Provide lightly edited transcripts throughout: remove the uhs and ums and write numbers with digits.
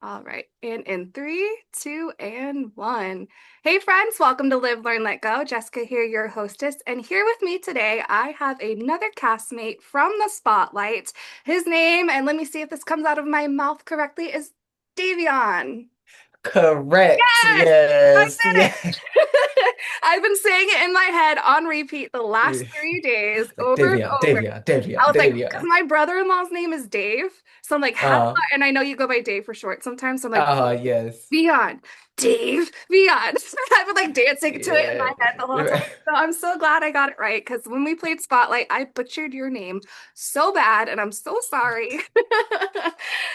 All right. And in three, two, and one. Hey, friends, welcome to Live, Learn, Let Go. Jessica here, your hostess. And here with me today, I have another castmate from the Spotlight. His name, and let me see if this comes out of my mouth correctly, is Davion. Correct. Yes, I Yes. did Yeah. it. I've been saying it in my head on repeat the last 3 days, Like over and Davion, over. Davion, I Davion, was like, because Davion. my brother-in-law's name is Dave. So I'm like, how do Uh, I, and I know you go by Dave for short sometimes. So I'm like, yes. Beyond, Dave, Beyond. I would like dancing to it in my Yeah. head the whole time. So I'm so glad I got it right because when we played Spotlight, I butchered your name so bad, and I'm so sorry.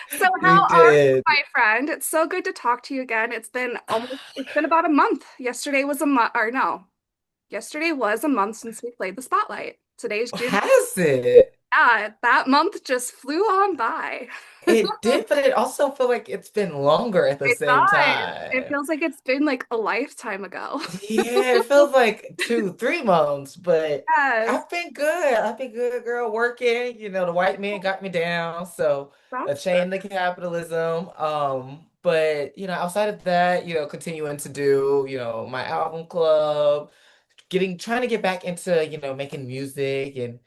So how You are you, did. my friend? It's so good to talk to you again. It's been about a month. Yesterday was a month, or no, yesterday was a month since we played the Spotlight. Today's June. Has it? Yeah, that month just flew on by. It did, but it also feel like it's been longer at the It same does. It time. feels like it's been like a lifetime ago. Yeah, it feels like 2, 3 months, but Yes, I've been good. I've been good, girl, working. The white man got me down, so a that's chain to capitalism. But outside of that, continuing to do, my album club, trying to get back into, making music and,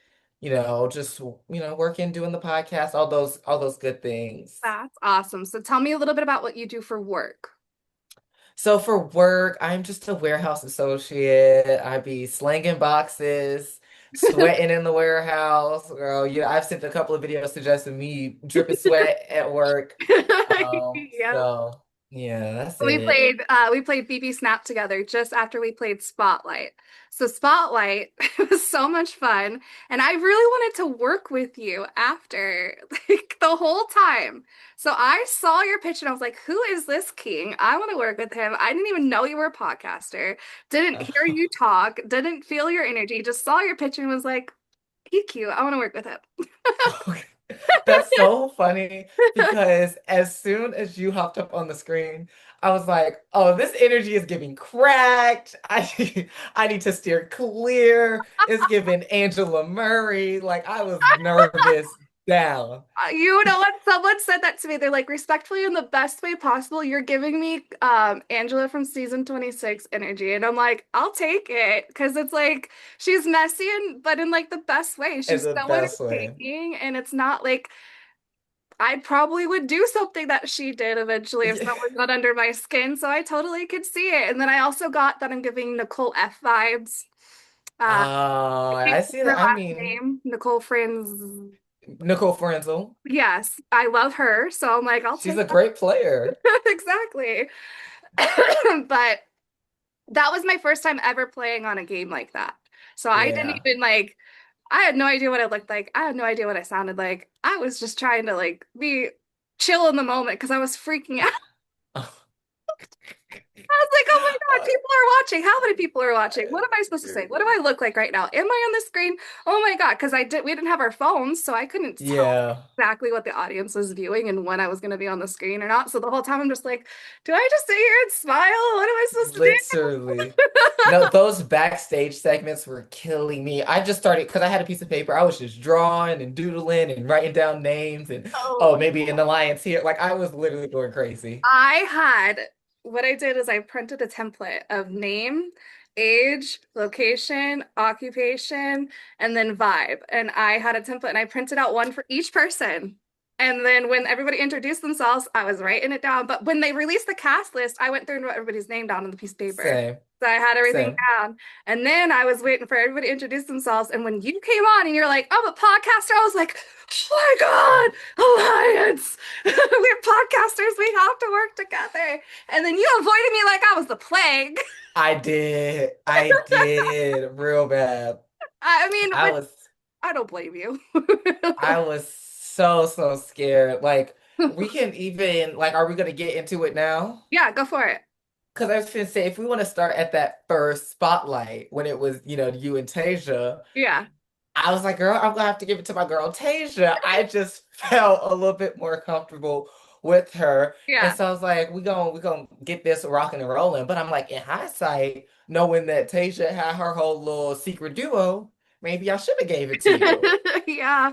just, working, doing the podcast, all those good things. that's awesome. So tell me a little bit about what you do for work. So for work, I'm just a warehouse associate. I be slanging boxes, sweating in the warehouse. Girl, I've sent a couple of videos suggesting me dripping sweat at work. Yep. So yeah, that's We it. played bbsnap together just after we played Spotlight. So Spotlight was so much fun, and I really wanted to work with you after like the whole time. So I saw your pitch and I was like, "Who is this king? I want to work with him." I didn't even know you were a podcaster. Didn't hear you talk, didn't feel your energy, just saw your pitch and was like, "He's cute. I want to work with him." That's so funny because as soon as you hopped up on the screen, I was like, "Oh, this energy is giving cracked. I need to steer clear. It's giving Angela Murray." Like I was nervous down. You know what? Someone said that to me. They're like, respectfully, in the best way possible, you're giving me Angela from season 26 energy. And I'm like, I'll take it. Because it's like she's messy and but in like the best way. In She's the so best way. entertaining. And it's not like I probably would do something that she did eventually if Yeah. someone got under my skin. So I totally could see it. And then I also got that I'm giving Nicole F vibes. Uh, Oh, I can't I think see of her that. I last mean, name. Nicole Franz. Nicole Frenzel, Yes, I love her. So I'm like, I'll she's take a great player. that. Exactly. But that was my first time ever playing on a game like that. So I didn't Yeah. even like, I had no idea what I looked like. I had no idea what I sounded like. I was just trying to like be chill in the moment because I was freaking out. I was like, oh my God, people are watching. How many people are watching? What am I supposed to say? What do I look like right now? Am I on the screen? Oh my God, because we didn't have our phones, so I couldn't tell Yeah. exactly what the audience was viewing and when I was going to be on the screen or not. So the whole time I'm just like, do I just sit here and smile? What am I supposed to Literally. No, those backstage segments were killing me. I just started because I had a piece of paper. I was just drawing and doodling and writing down names and do? oh, maybe an alliance here. Like I was literally going crazy. I had what I did is I printed a template of name, age, location, occupation, and then vibe. And I had a template and I printed out one for each person. And then when everybody introduced themselves, I was writing it down. But when they released the cast list, I went through and wrote everybody's name down on the piece of paper. Same, So I had everything same. down. And then I was waiting for everybody to introduce themselves. And when you came on and you're like, I'm a podcaster, I was like, oh my God, alliance. We're podcasters. We have to work together. And then you avoided me like I was the plague. I did. I did real bad. I mean, I which was I don't blame you. I was so scared. Like we can even like are we gonna get into it now? Yeah, go for it. Because I was gonna say if we want to start at that first spotlight when it was, you and Tasia, Yeah. I was like, girl, I'm gonna have to give it to my girl Tasia. I just felt a little bit more comfortable with her. And Yeah. so I was like, we gonna get this rocking and rolling. But I'm like, in hindsight, knowing that Tasia had her whole little secret duo, maybe I should have gave it to you. Yeah.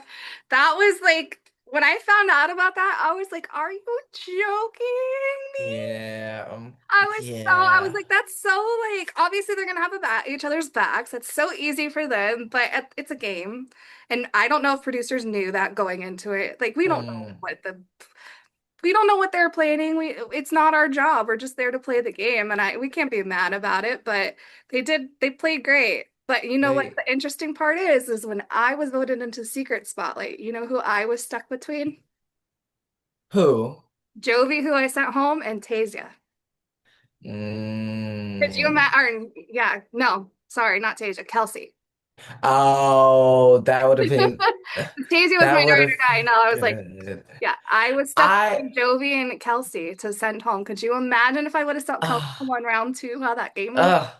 That was like when I found out about that, I was like, "Are you joking me?" Yeah, I was yeah. like, that's so like obviously they're gonna have each other's backs. It's so easy for them, but it's a game, and I don't know if producers knew that going into it. Like Mm, we don't know what they're planning. It's not our job. We're just there to play the game, and I we can't be mad about it. But they played great. But you know what they the interesting part is when I was voted into Secret Spotlight, you know who I was stuck between? who? Jovi, who I sent home, and Tasia. Could you Mm. imagine? Yeah, no, sorry, not Tasia, Kelsey. Oh, that would have been Tasia was my that would ride have or die. No, I was like, good. yeah, I was stuck I between Jovi and Kelsey to send home. Could you imagine if I would have sent Kelsey home uh on round two, how that game would have? uh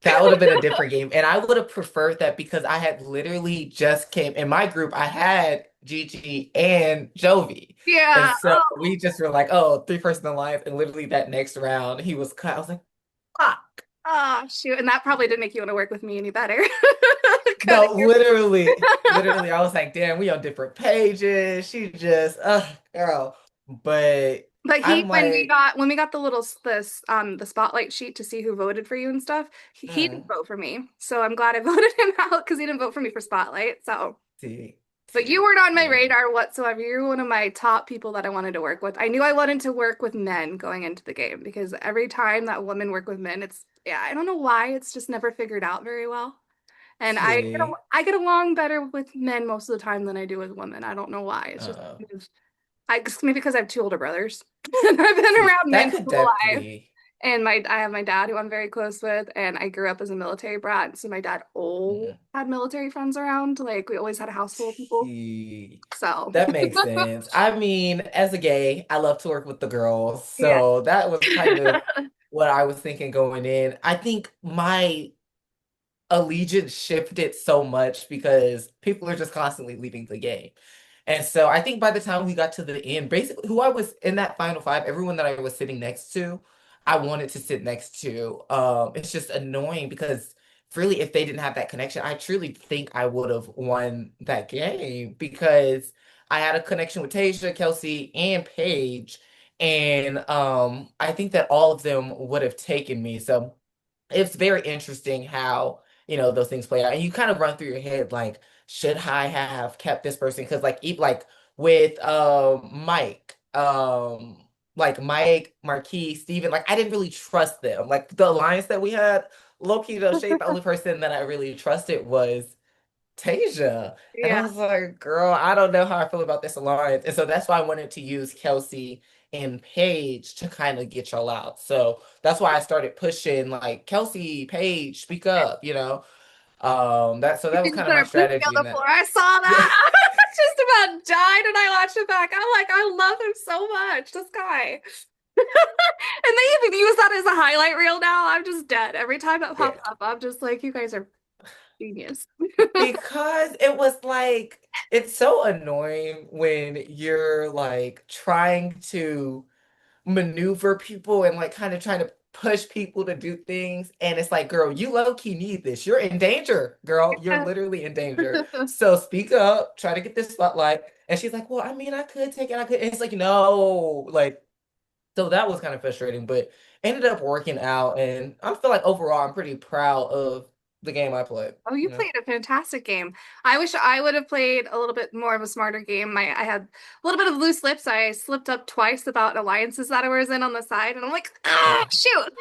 that would have been a different game. And I would have preferred that because I had literally just came in my group, I had Gigi and Jovi. And Yeah. so Oh, we just were like, oh, three-person alliance. And literally that next round, he was cut. I was like, fuck. oh, shoot. And that probably didn't make you want to work with me any better. Cutting No, your. literally, I was like, damn, we on different pages. She just, girl. But But I'm like, when we got the little the spotlight sheet to see who voted for you and stuff, he didn't mm, vote for me. So I'm glad I voted him out because he didn't vote for me for spotlight. So see, but you see, weren't on my yeah, radar whatsoever. You're one of my top people that I wanted to work with. I knew I wanted to work with men going into the game because every time that women work with men, it's yeah, I don't know why, it's just never figured out very well. And see. I get along better with men most of the time than I do with women. I don't know why. It's just Uh, it's maybe because I have two older brothers. And I've been see, around men that my could whole life. definitely. And I have my dad who I'm very close with, and I grew up as a military brat. So my dad always Mm, had military friends around. Like we always had a house full of people. see, So that makes sense. I mean, as a gay, I love to work with the girls, yeah. so that was kind of what I was thinking going in. I think my allegiance shifted so much because people are just constantly leaving the game. And so I think by the time we got to the end, basically who I was in that final five, everyone that I was sitting next to, I wanted to sit next to. It's just annoying because really if they didn't have that connection, I truly think I would have won that game because I had a connection with Tasia, Kelsey, and Paige. And I think that all of them would have taken me. So it's very interesting how those things play out and you kind of run through your head like should I have kept this person because like even like with Mike Marquis Steven, like I didn't really trust them, like the alliance that we had low-key though shade, the only person that I really trusted was Tasia. And I Yeah. was like, girl, I don't know how I feel about this alliance. And so that's why I wanted to use Kelsey and Paige to kind of get y'all out. So that's why I started pushing like Kelsey, Paige, speak up. That You was just kind of put my her poopy strategy on in the floor. that. I saw that. I just about died and I watched it back. I'm like, I love him so much, this guy. And they even use that as a highlight reel now. I'm just dead. Every time it Yeah. pops up, I'm just like, you guys are genius. Because it was like it's so annoying when you're like trying to maneuver people and like kind of trying to push people to do things. And it's like, girl, you low key need this. You're in danger, girl. You're literally in danger. So speak up, try to get this spotlight. And she's like, well, I mean, I could take it. I could. And it's like, no, like, so that was kind of frustrating, but ended up working out. And I feel like overall, I'm pretty proud of the game I played. Oh, you You know? played a fantastic game. I wish I would have played a little bit more of a smarter game. I had a little bit of loose lips. I slipped up twice about alliances that I was in on the side, and I'm like, ah, Oh, shoot.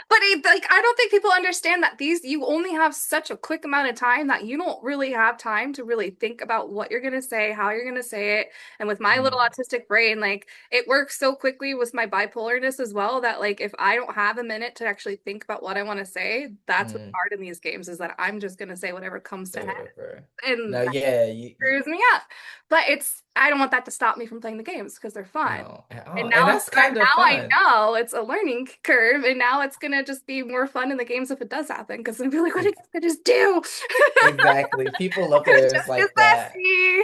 But like I don't think people understand that these you only have such a quick amount of time that you don't really have time to really think about what you're gonna say, how you're gonna say it. And with my little mm, autistic brain, like it works so quickly with my bipolarness as well that like if I don't have a minute to actually think about what I want to say, that's what's mm, hard in these games is that I'm just gonna say whatever comes to say head. whatever. And No, yeah, screws me up. But it's I don't want that to stop me from playing the games because they're fun. no, at And all. And that's kind of now I fun. know it's a learning curve, and now it's gonna just be more fun in the games if it does happen. Because I'm like, what did I just do? Exactly. People love It's players just as like that. messy.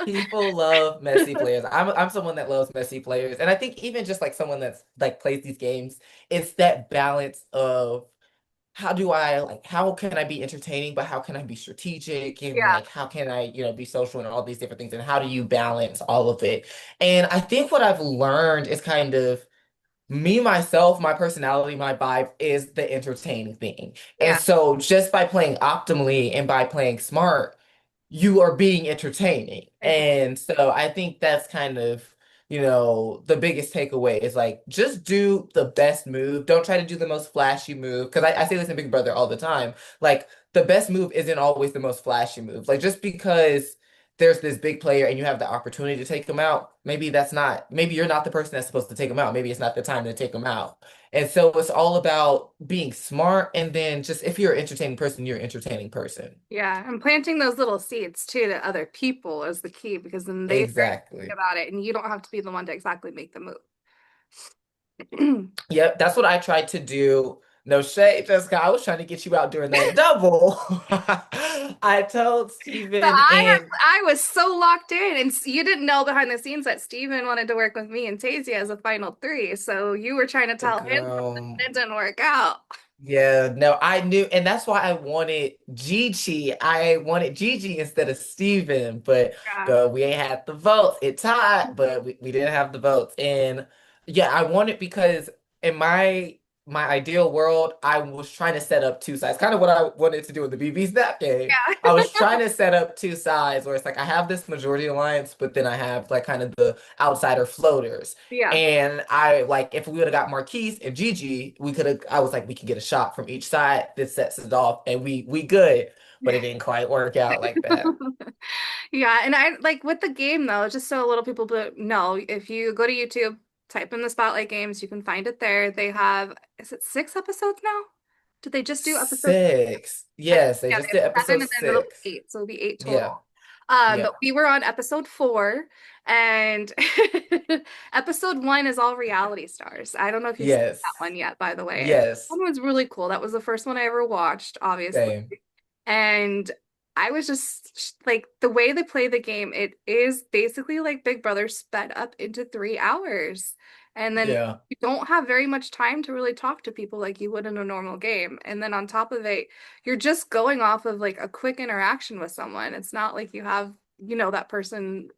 People love messy players. I'm someone that loves messy players. And I think even just like someone that's like plays these games, it's that balance of how do I like how can I be entertaining, but how can I be strategic and Yeah. like how can I, be social and all these different things and how do you balance all of it? And I think what I've learned is kind of me, myself, my personality, my vibe is the entertaining thing. And Yeah. so just by playing optimally and by playing smart, you are being entertaining. Exactly. And so I think that's kind of, the biggest takeaway is like just do the best move. Don't try to do the most flashy move. Because I say this in Big Brother all the time. Like the best move isn't always the most flashy move. Like just because there's this big player and you have the opportunity to take them out, maybe you're not the person that's supposed to take them out. Maybe it's not the time to take them out. And so it's all about being smart and then just if you're an entertaining person, you're an entertaining person. Yeah. And planting those little seeds too to other people is the key because then they start to think Exactly. about it and you don't have to be the one to exactly make the move. Yep, that's what I tried to do. No shade, Jessica. I was trying to get you out during that double. I told So Steven and I was so locked in, and you didn't know behind the scenes that Steven wanted to work with me and Tasia as a final three. So you were trying to tell him something, girl. and it didn't work out. Yeah, no, I knew, and that's why I wanted Gigi. I wanted Gigi instead of Steven, but Yeah, girl, we ain't had the votes. It tied, but we didn't have the votes. And yeah, I wanted because in my ideal world, I was trying to set up two sides. Kind of what I wanted to do in the BB Snap game. I yeah, was trying to set up two sides where it's like I have this majority alliance, but then I have like kind of the outsider floaters. yeah. And I like if we would have got Marquise and Gigi, we could have. I was like, we can get a shot from each side. This sets it off, and we good. But it didn't quite work out like that. Yeah, and I like with the game though, just so little people know, if you go to YouTube, type in the Spotlight Games, you can find it there. They have, is it 6 episodes now? Did they just do episode? Six. I think, Yes, they yeah, just they did have seven episode and then it'll six. be eight, so it'll be eight Yeah. total. Yeah. But we were on episode 4, and episode 1 is all reality stars. I don't know if you've seen that Yes. one yet, by the way. And that Yes. one was really cool. That was the first one I ever watched, obviously. Same. And I was just like the way they play the game, it is basically like Big Brother sped up into 3 hours. And then Yeah. you don't have very much time to really talk to people like you would in a normal game. And then on top of it, you're just going off of like a quick interaction with someone. It's not like you have, that person.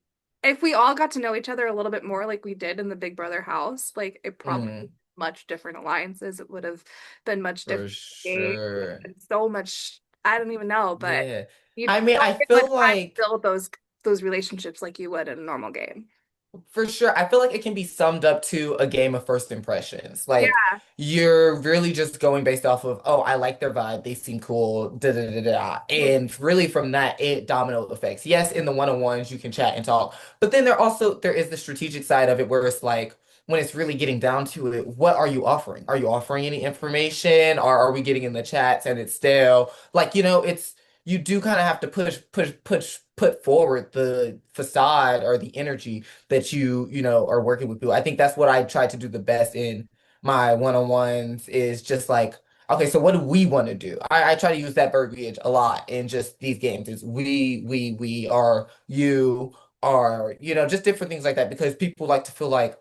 If we all got to know each other a little bit more like we did in the Big Brother house, like it probably Hmm. much different alliances. It would have been much For different game. sure. And so much, I don't even know, but Yeah. you I mean, don't I get much feel time to like build those relationships like you would in a normal game. for sure. I feel like it can be summed up to a game of first impressions. Like Yeah. you're really just going based off of, oh, I like their vibe, they seem cool, da da da da. And really from that, it domino effects. Yes, in the one-on-ones you can chat and talk, but then there is the strategic side of it where it's like when it's really getting down to it, what are you offering? Are you offering any information? Or are we getting in the chats and it's stale? Like, it's you do kind of have to put forward the facade or the energy that are working with people. I think that's what I try to do the best in my one-on-ones is just like, okay, so what do we want to do? I try to use that verbiage a lot in just these games. Is we are you are, just different things like that because people like to feel like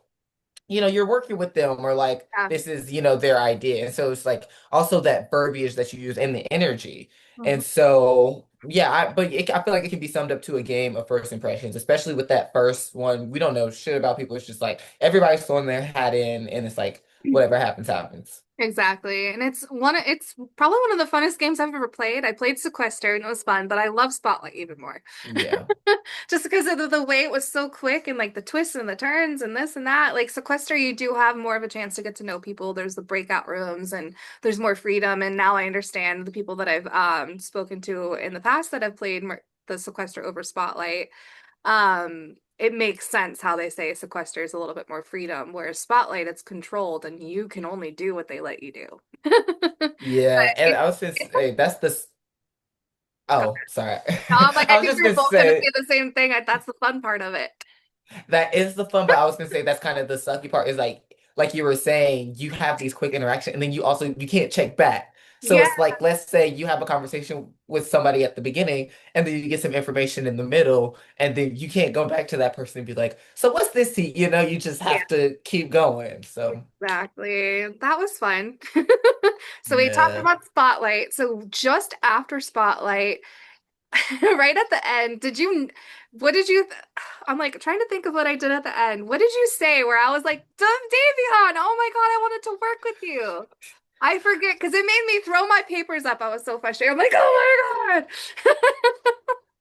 you're working with them or like Yeah. this is, their idea. And so it's like also that verbiage that you use and the energy. Mhm. And so, yeah, I feel like it can be summed up to a game of first impressions, especially with that first one. We don't know shit about people. It's just like everybody's throwing their hat in and it's like whatever happens, happens. Exactly. And it's probably one of the funnest games I've ever played. I played Sequester and it was fun, but I love Spotlight even more. Yeah. Just because of the way it was so quick and like the twists and the turns and this and that. Like Sequester, you do have more of a chance to get to know people. There's the breakout rooms and there's more freedom. And now I understand the people that I've spoken to in the past that have played the Sequester over Spotlight. It makes sense how they say Sequester is a little bit more freedom, whereas Spotlight it's controlled and you can only do what they let you do. But Yeah. And it, I was gonna it's say oh, sorry. I'm like, I I was think just we were gonna both gonna say say the same thing. That's the fun part of it. that is the fun, but I was gonna say that's kind of the sucky part is like you were saying, you have these quick interaction and then you can't check back. So Yeah, it's like, let's say you have a conversation with somebody at the beginning, and then you get some information in the middle, and then you can't go back to that person and be like, so what's this to you? You know, you just yeah, have to keep going. So exactly. That was fun. So we talked yeah. about Spotlight. So just after Spotlight, right at the end, what did you, I'm like trying to think of what I did at the end. What did you say where I was like, Davion, oh my God, I wanted to work with you. I forget because it made me throw my papers up. I was so frustrated. I'm like, oh my God.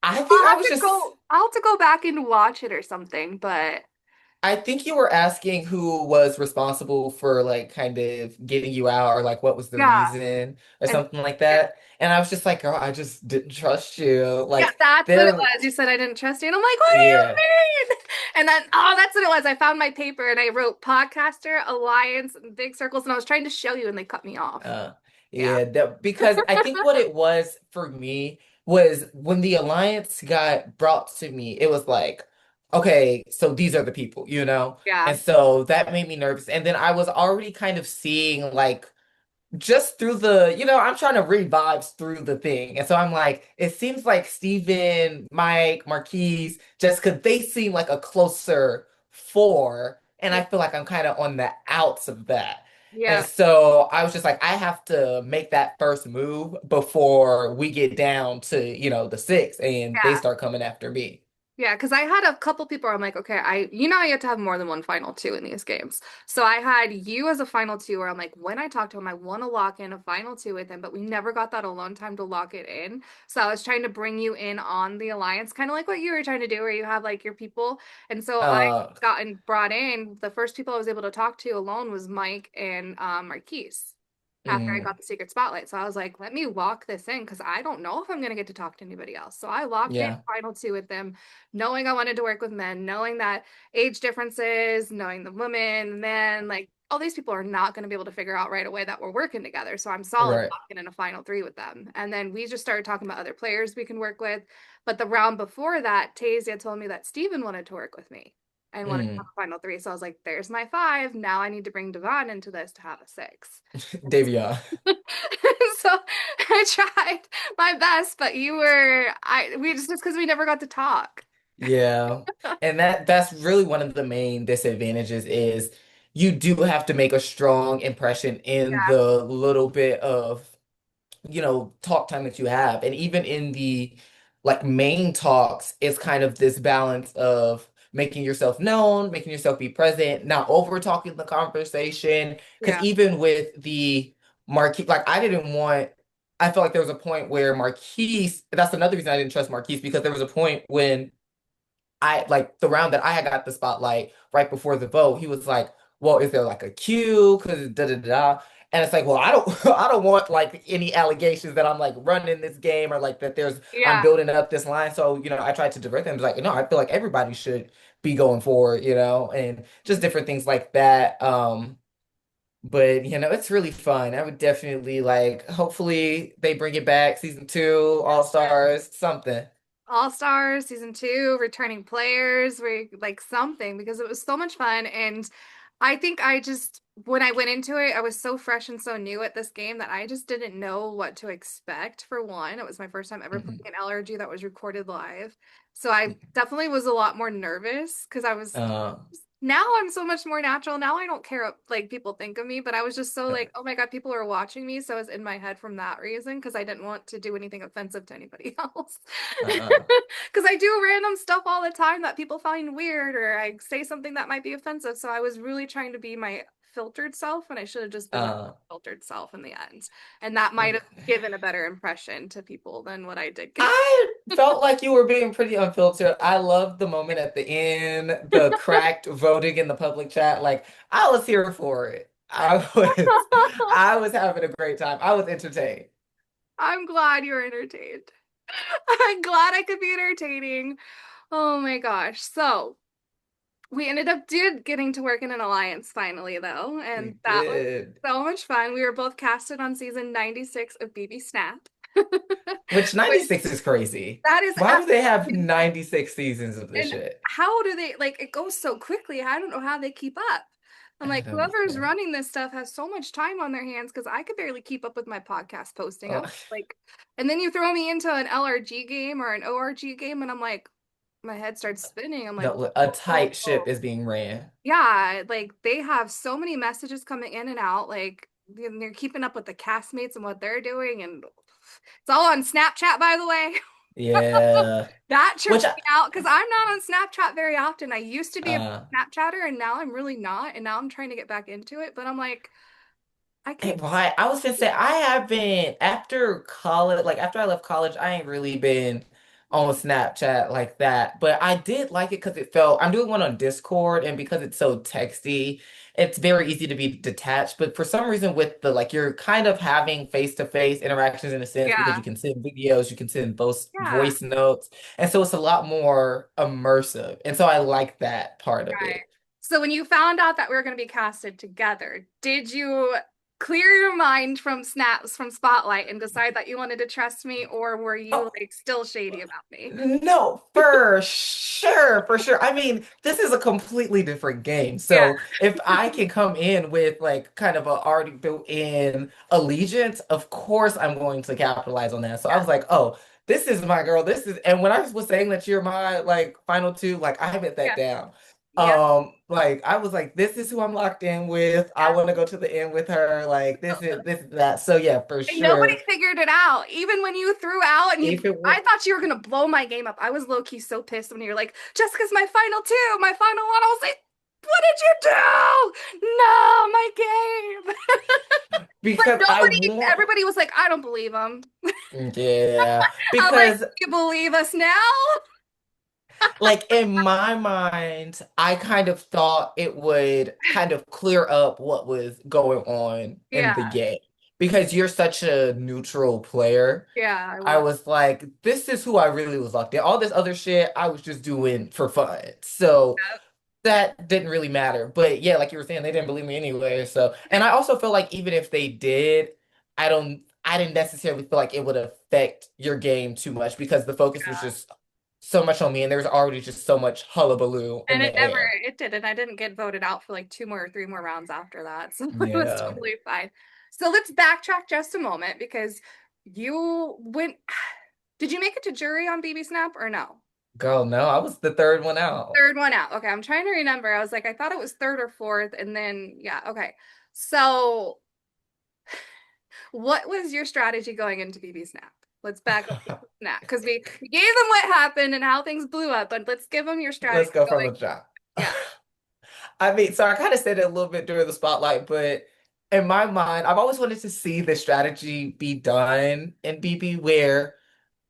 I think I was just I'll have to go back and watch it or something, but I think you were asking who was responsible for like kind of getting you out or like what was the yeah. reason or And something like that. And I was just like, girl, I just didn't trust you. yeah, Like that's what it there, was. You said I didn't trust you. And I'm like, what do you yeah. mean? And then, oh, that's what it was. I found my paper and I wrote podcaster, alliance, and big circles, and I was trying to show you and they cut me off. Uh, Yeah. yeah, because I think what it was for me was when the alliance got brought to me, it was like, okay, so these are the people, you know? Yeah. And so that made me nervous. And then I was already kind of seeing like just through the, I'm trying to read vibes through the thing. And so I'm like, it seems like Steven, Mike, Marquise, Jessica, they seem like a closer four. And Yeah. I feel like I'm kind of on the outs of that. And Yeah. so I was just like, I have to make that first move before we get down to, the six and they Yeah. start coming after me. Yeah, because I had a couple people where I'm like, okay, I have to have more than one final two in these games. So I had you as a final two where I'm like, when I talk to him, I want to lock in a final two with him, but we never got that alone time to lock it in. So I was trying to bring you in on the alliance, kind of like what you were trying to do, where you have like your people. And so I Uh, gotten brought in. The first people I was able to talk to alone was Mike and Marquise after I mm, got the secret spotlight. So I was like, let me lock this in because I don't know if I'm going to get to talk to anybody else. So I locked in yeah. final two with them, knowing I wanted to work with men, knowing that age differences, knowing the women, men, like all these people are not going to be able to figure out right away that we're working together. So I'm solid Right. locking in a final three with them. And then we just started talking about other players we can work with. But the round before that, Tasia told me that Steven wanted to work with me and wanted to have Mm. a final three. So I was like, there's my five. Now I need to bring Devon into this to have a six. Davion. So I tried my best, but we just because we never got to talk. Yeah. And that's really one of the main disadvantages is you do have to make a strong impression in Yeah, the little bit of, talk time that you have. And even in the like main talks, it's kind of this balance of making yourself known, making yourself be present, not over talking the conversation. Because yeah, even with the Marquise, like I felt like there was a point where Marquise, that's another reason I didn't trust Marquise because there was a point when I like the round that I had got the spotlight right before the vote. He was like, "Well, is there like a queue? Because da da da." And it's like, well, I don't, I don't want like any allegations that I'm like running this game or like that I'm yeah. building up this line. So I tried to divert them. It's like, no, I feel like everybody should be going forward, and just different things like that. But it's really fun. I would definitely like. Hopefully, they bring it back, season two, All Stars, something. All Stars season two, returning players, like something because it was so much fun. And I think when I went into it, I was so fresh and so new at this game that I just didn't know what to expect. For one, it was my first time ever Mhm. playing an LRG that was recorded live. So I definitely was a lot more nervous because Uh, now I'm so much more natural. Now I don't care what like people think of me, but I was just so like, oh my God, people are watching me. So I was in my head from that reason because I didn't want to do anything offensive to anybody else. uh, Because I do random stuff all the time that people find weird or I say something that might be offensive. So I was really trying to be my filtered self and I should have just been my uh. filtered self in the end. And that might have given a better impression to people than what I did give. I felt like you were being pretty unfiltered. I loved the moment at the end, the cracked voting in the public chat. Like I was here for it. I was having a great time. I was entertained. I'm glad you're entertained. I'm glad I could be entertaining. Oh my gosh. So we ended up did getting to work in an alliance finally though, We and that was did. so much fun. We were both casted on season 96 of BB Snap. Which Which 96 is crazy. that is Why do they have absolutely insane. 96 seasons of this And shit? how do they like it goes so quickly? I don't know how they keep up. I'm I like, whoever's understand. running this stuff has so much time on their hands because I could barely keep up with my podcast posting. I'm Uh, like, and then you throw me into an LRG game or an ORG game, and I'm like, my head starts spinning. I'm like, no, a whoa, tight ship whoa. is being ran. Yeah, like they have so many messages coming in and out. Like they're keeping up with the castmates and what they're doing, and it's all on Snapchat, by the way. Yeah. That Which trips me out because I'm not on Snapchat very often. I used to be a uh Snapchatter and now I'm really not. And now I'm trying to get back into it. But I'm like, I Hey, can't. right. I was gonna say I have been after college, like after I left college, I ain't really been on Snapchat like that. But I did like it because it felt I'm doing one on Discord, and because it's so texty, it's very easy to be detached. But for some reason with the like you're kind of having face-to-face interactions in a sense because Yeah. you can send videos, you can send those Yeah. voice notes, and so it's a lot more immersive. And so I like that part of Right. it. So when you found out that we were going to be casted together, did you clear your mind from snaps from Spotlight and decide that you wanted to trust me, or were you Oh, like still shady about me? no, for sure, for sure. I mean, this is a completely different game. Yeah. So if I can come in with like kind of a already built-in allegiance, of course I'm going to capitalize on that. So I Yeah. was like, oh, this is my girl. This is, and when I was saying that you're my like final two, like I bet that Yeah. down. Yep. Like I was like, this is who I'm locked in with. I Yeah. want to go to the end with her. Like this is that. So yeah, for And nobody sure. figured it out. Even when you threw out and you, If it I were thought you were gonna blow my game up. I was low key so pissed when you were like, Jessica's my final two, my final one. I was like, what did you do? No, my game. But because I nobody, want. everybody was like, I don't believe him. Yeah, I'm like, because you believe us now? like in my mind, I kind of thought it would kind of clear up what was going on in Yeah, the game because you're such a neutral player. yeah, I I was. was like, this is who I really was locked in. All this other shit I was just doing for fun. So that didn't really matter. But yeah, like you were saying, they didn't believe me anyway. So, and I also feel like even if they did, I didn't necessarily feel like it would affect your game too much because the focus was Yeah. just so much on me and there was already just so much hullabaloo in And the air. it didn't. I didn't get voted out for like two more or three more rounds after that. So it was Yeah. totally fine. So let's backtrack just a moment because you went, did you make it to jury on bbsnap or no? Girl, no, I was the third one out. Third one out. Okay, I'm trying to remember. I was like, I thought it was third or fourth, and then yeah, okay. So what was your strategy going into bbsnap? Let's back up to snap because we gave them what happened and how things blew up, but let's give them your strategy Let's go from going. the jump. Yeah, I mean, so I kind of said it a little bit during the spotlight, but in my mind, I've always wanted to see the strategy be done in BB where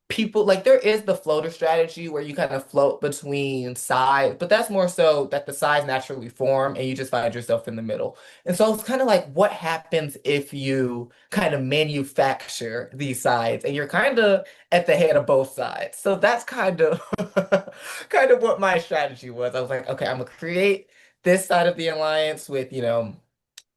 people like there is the floater strategy where you kind of float between sides, but that's more so that the sides naturally form and you just find yourself in the middle. And so it's kind of like what happens if you kind of manufacture these sides and you're kind of at the head of both sides. So that's kind of kind of what my strategy was. I was like, okay, I'm gonna create this side of the alliance with,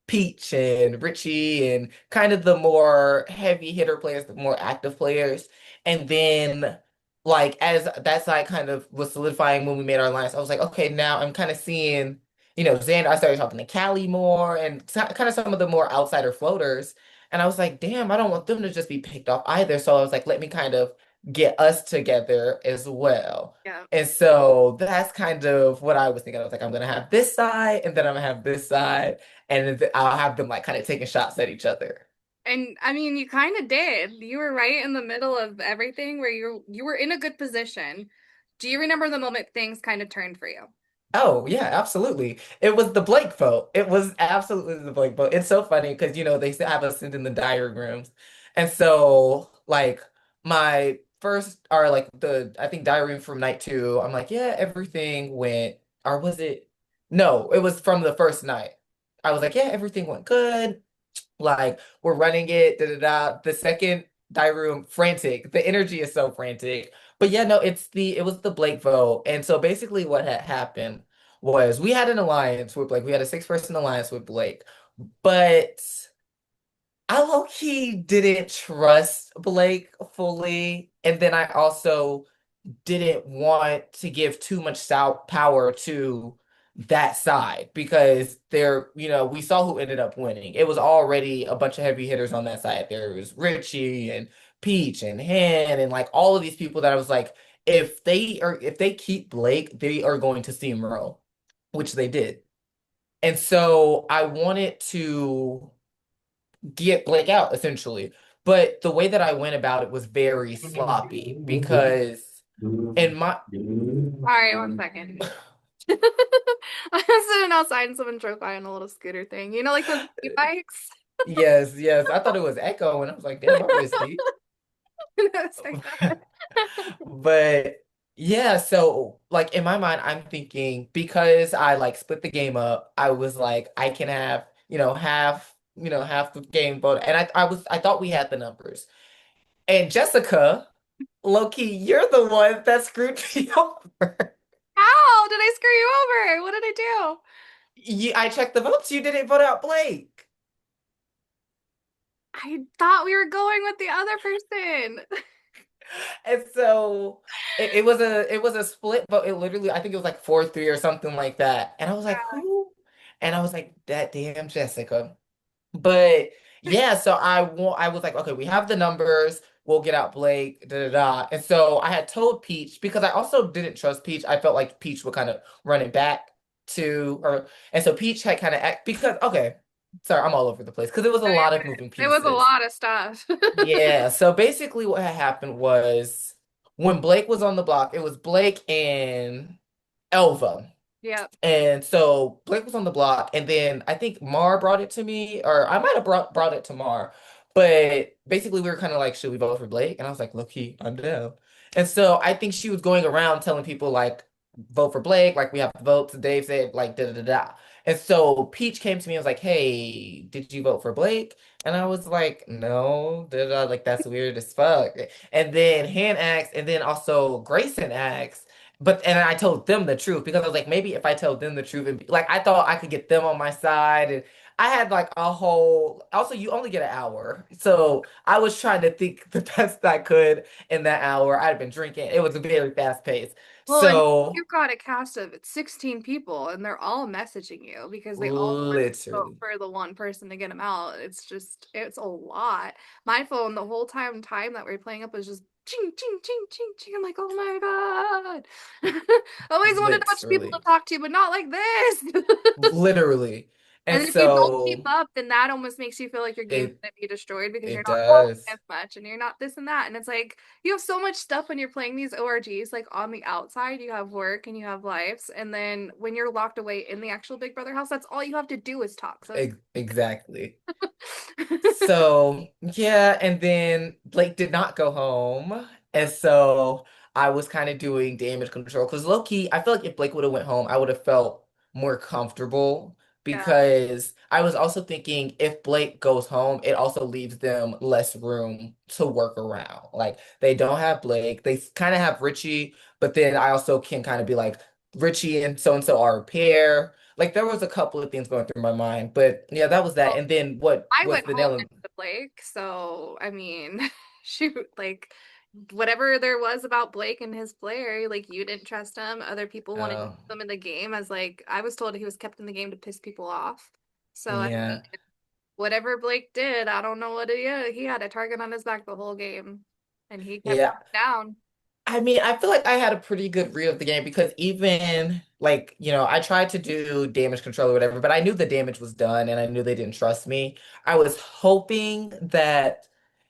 Peach and Richie and kind of the more heavy hitter players, the more active players. And then, like, as that side kind of was solidifying when we made our alliance, I was like, okay, now I'm kind of seeing, Xander, I started talking to Callie more and kind of some of the more outsider floaters. And I was like, damn, I don't want them to just be picked off either. So I was like, let me kind of get us together as well. yeah. And so that's kind of what I was thinking. I was like, I'm gonna have this side, and then I'm gonna have this side and then I'll have them like kind of taking shots at each other. And I mean, you kind of did. You were right in the middle of everything where you were in a good position. Do you remember the moment things kind of turned for you? Oh, yeah, absolutely. It was the Blake vote. It was absolutely the Blake vote. It's so funny because, they still have us sent in the diary rooms. And so, like, my first, or like I think diary room from night two, I'm like, yeah, everything went, or was it? No, it was from the first night. I was like, yeah, everything went good. Like we're running it, da da da. The second diary room, frantic. The energy is so frantic. But yeah, no, it was the Blake vote. And so basically what had happened was we had an alliance with Blake. We had a six-person alliance with Blake. But I low-key didn't trust Blake fully. And then I also didn't want to give too much power to that side because we saw who ended up winning. It was already a bunch of heavy hitters on that side. There was Richie and Peach and Han and like all of these people that I was like, if they keep Blake, they are going to steamroll, which they did. And so I wanted to get Blake out essentially. But the way that I went about it was very sloppy because in my All right, one second. I was sitting outside and someone drove by on a little scooter thing. You know, like those e-bikes? yes, yes, I thought it was Echo and I was like, damn, my voice deep. And I was like that. But yeah, so like in my mind, I'm thinking because I like split the game up, I was like, I can have, half the game vote. And I thought we had the numbers. And Jessica, low key, you're the one that screwed me over. How did I screw you over? What did I do? I checked the votes, you didn't vote out Blake. I thought we were going with the other person. And so it was a split vote. It literally, I think it was like 4-3 or something like that. And I was like, who? And I was like, that damn Jessica. But yeah, so I was like, okay, we have the numbers. We'll get out Blake, da da da. And so I had told Peach because I also didn't trust Peach. I felt like Peach would kind of run it back to her. And so Peach had kind of act because okay, sorry, I'm all over the place because it was a lot of moving It was a pieces. lot of stuff. Yeah, so basically what had happened was when Blake was on the block, it was Blake and Elva. Yep. And so Blake was on the block, and then I think Mar brought it to me, or I might have brought it to Mar. But basically, we were kind of like, should we vote for Blake? And I was like, look, I'm down. And so I think she was going around telling people like, vote for Blake, like we have the votes. Dave said like da da da da. And so Peach came to me and was like, hey, did you vote for Blake? And I was like, no, da da, like that's weird as fuck. And then Han asked, and then also Grayson asked. And I told them the truth because I was like, maybe if I tell them the truth, like I thought I could get them on my side, and I had like a whole. Also, you only get an hour, so I was trying to think the best I could in that hour. I'd been drinking; it was a very fast pace. Well, and So you've got a cast of 16 people and they're all messaging you because they all want to vote literally, for the one person to get them out. It's a lot. My phone, the whole time that we are playing up was just ching, ching, ching, ching, ching. I'm like, oh my God. Always wanted a bunch of people to literally, talk to, but not like this. literally, and And if you don't keep so up, then that almost makes you feel like your game's it gonna be destroyed because you're it not voting does as much and you're not this and that. And it's like you have so much stuff when you're playing these ORGs, like on the outside, you have work and you have lives. And then when you're locked away in the actual Big Brother house, that's all you have to do is talk. So exactly. So, yeah, and then Blake did not go home. And so I was kind of doing damage control because low key, I feel like if Blake would have went home, I would have felt more comfortable yeah. because I was also thinking if Blake goes home, it also leaves them less room to work around. Like they don't have Blake, they kind of have Richie, but then I also can kind of be like, Richie and so are a pair. Like there was a couple of things going through my mind, but yeah, that was that. Well, And then what I was went the home nail in next to Blake, so I mean, shoot, like whatever there was about Blake and his player, like you didn't trust him. Other people wanted to uh, keep him in the game as like I was told he was kept in the game to piss people off. So I mean, yeah. whatever Blake did, I don't know what it is. He had a target on his back the whole game, and he kept Yeah. it down. I mean, I feel like I had a pretty good read of the game because even like, I tried to do damage control or whatever, but I knew the damage was done and I knew they didn't trust me. I was hoping that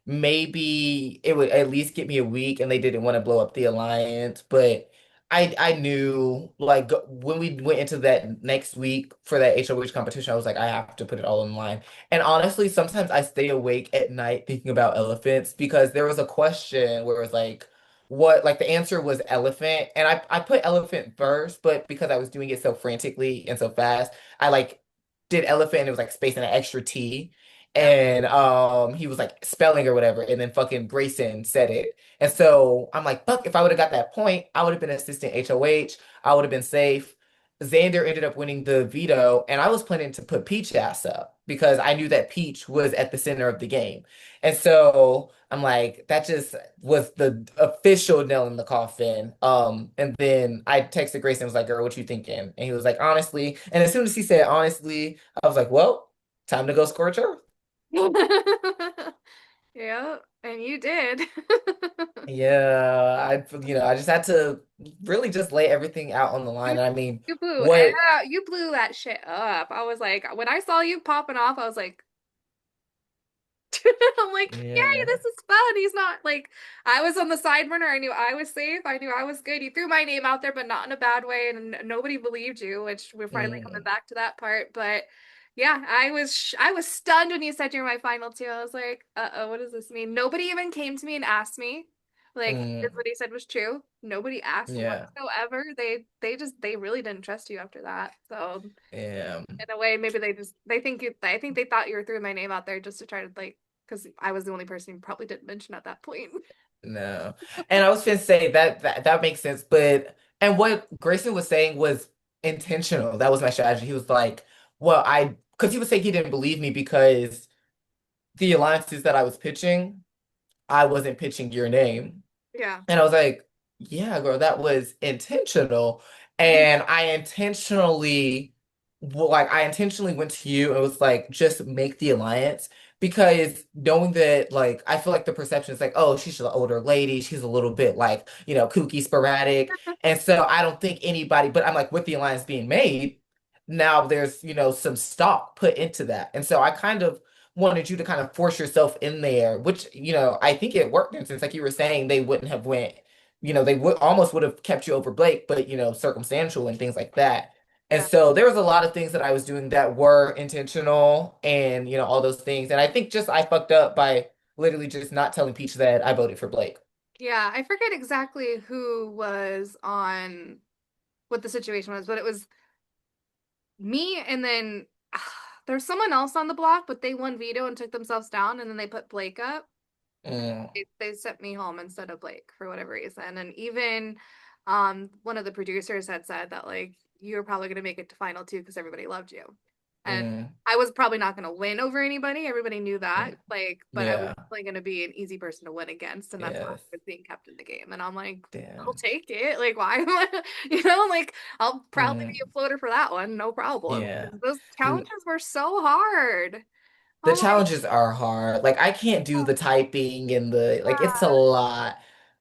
maybe it would at least get me a week and they didn't want to blow up the alliance, but I knew like when we went into that next week for that HOH competition, I was like, I have to put it all in line. And honestly, sometimes I stay awake at night thinking about elephants because there was a question where it was like, what like the answer was elephant and I put elephant first but because I was doing it so frantically and so fast I like did elephant and it was like space and an extra T Yep. and he was like spelling or whatever and then fucking Grayson said it and so I'm like fuck if I would have got that point I would have been assistant HOH I would have been safe. Xander ended up winning the veto and I was planning to put Peach ass up because I knew that Peach was at the center of the game. And so I'm like, that just was the official nail in the coffin. And then I texted Grayson and was like, girl, what you thinking? And he was like, honestly. And as soon as he said honestly, I was like, well, time to go scorch earth. Yeah, and you did. Yeah, I just had to really just lay everything out on the You line. I mean, you blew what you blew that shit up. I was like, when I saw you popping off, I was like, I'm like, yay, yeah. this is fun. He's not like, I was on the side burner. I knew I was safe. I knew I was good. You threw my name out there, but not in a bad way, and nobody believed you, which we're finally coming Mm, back to that part. But yeah, I was stunned when you said you're my final two. I was like, uh-oh, what does this mean? Nobody even came to me and asked me, like, is mm, what he said was true. Nobody asked yeah. whatsoever. They really didn't trust you after that. So Yeah. in a way, maybe they think you I think they thought you were throwing my name out there just to try to like because I was the only person you probably didn't mention at that point. No. And I was gonna say that makes sense, but and what Grayson was saying was intentional. That was my strategy. He was like, well, because he was saying he didn't believe me because the alliances that I was pitching, I wasn't pitching your name. Yeah. And I was like, yeah, girl, that was intentional. And I intentionally went to you and was like, just make the alliance because knowing that, like, I feel like the perception is like, oh, she's an older lady. She's a little bit like, kooky, sporadic. And so I don't think anybody, but I'm like, with the alliance being made, now there's, some stock put into that. And so I kind of wanted you to kind of force yourself in there, which, I think it worked. And since like you were saying, they wouldn't have went, they would have kept you over Blake, but circumstantial and things like that. And Yeah. so there was a lot of things that I was doing that were intentional and all those things. And I think just I fucked up by literally just not telling Peach that I voted for Blake. Yeah. I forget exactly who was on what the situation was, but it was me and then there's someone else on the block, but they won veto and took themselves down and then they put Blake up. Mm, They sent me home instead of Blake for whatever reason. And even one of the producers had said that like you were probably gonna make it to final two because everybody loved you. And mm, I was probably not gonna win over anybody. Everybody knew that. mm. Like, but I was Yeah. definitely gonna be an easy person to win against, and that's why I Yes. was being kept in the game. And I'm like, I'll Damn. take it. Like, why am I, like I'll proudly be Mm, a floater for that one, no problem. yeah. Those challenges were so hard. The Oh my challenges are hard. Like I can't do the typing and the like it's a God. lot.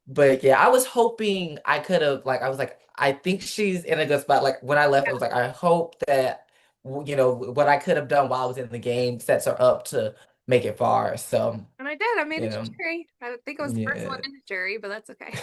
But yeah, I was hoping I could have like I was like I think she's in a good spot. Like when I left, I was like I hope that what I could have done while I was in the game sets her up to make it far. So, And I did. I made you it to know, jury. I think I was the first one yeah. in the jury, but that's okay.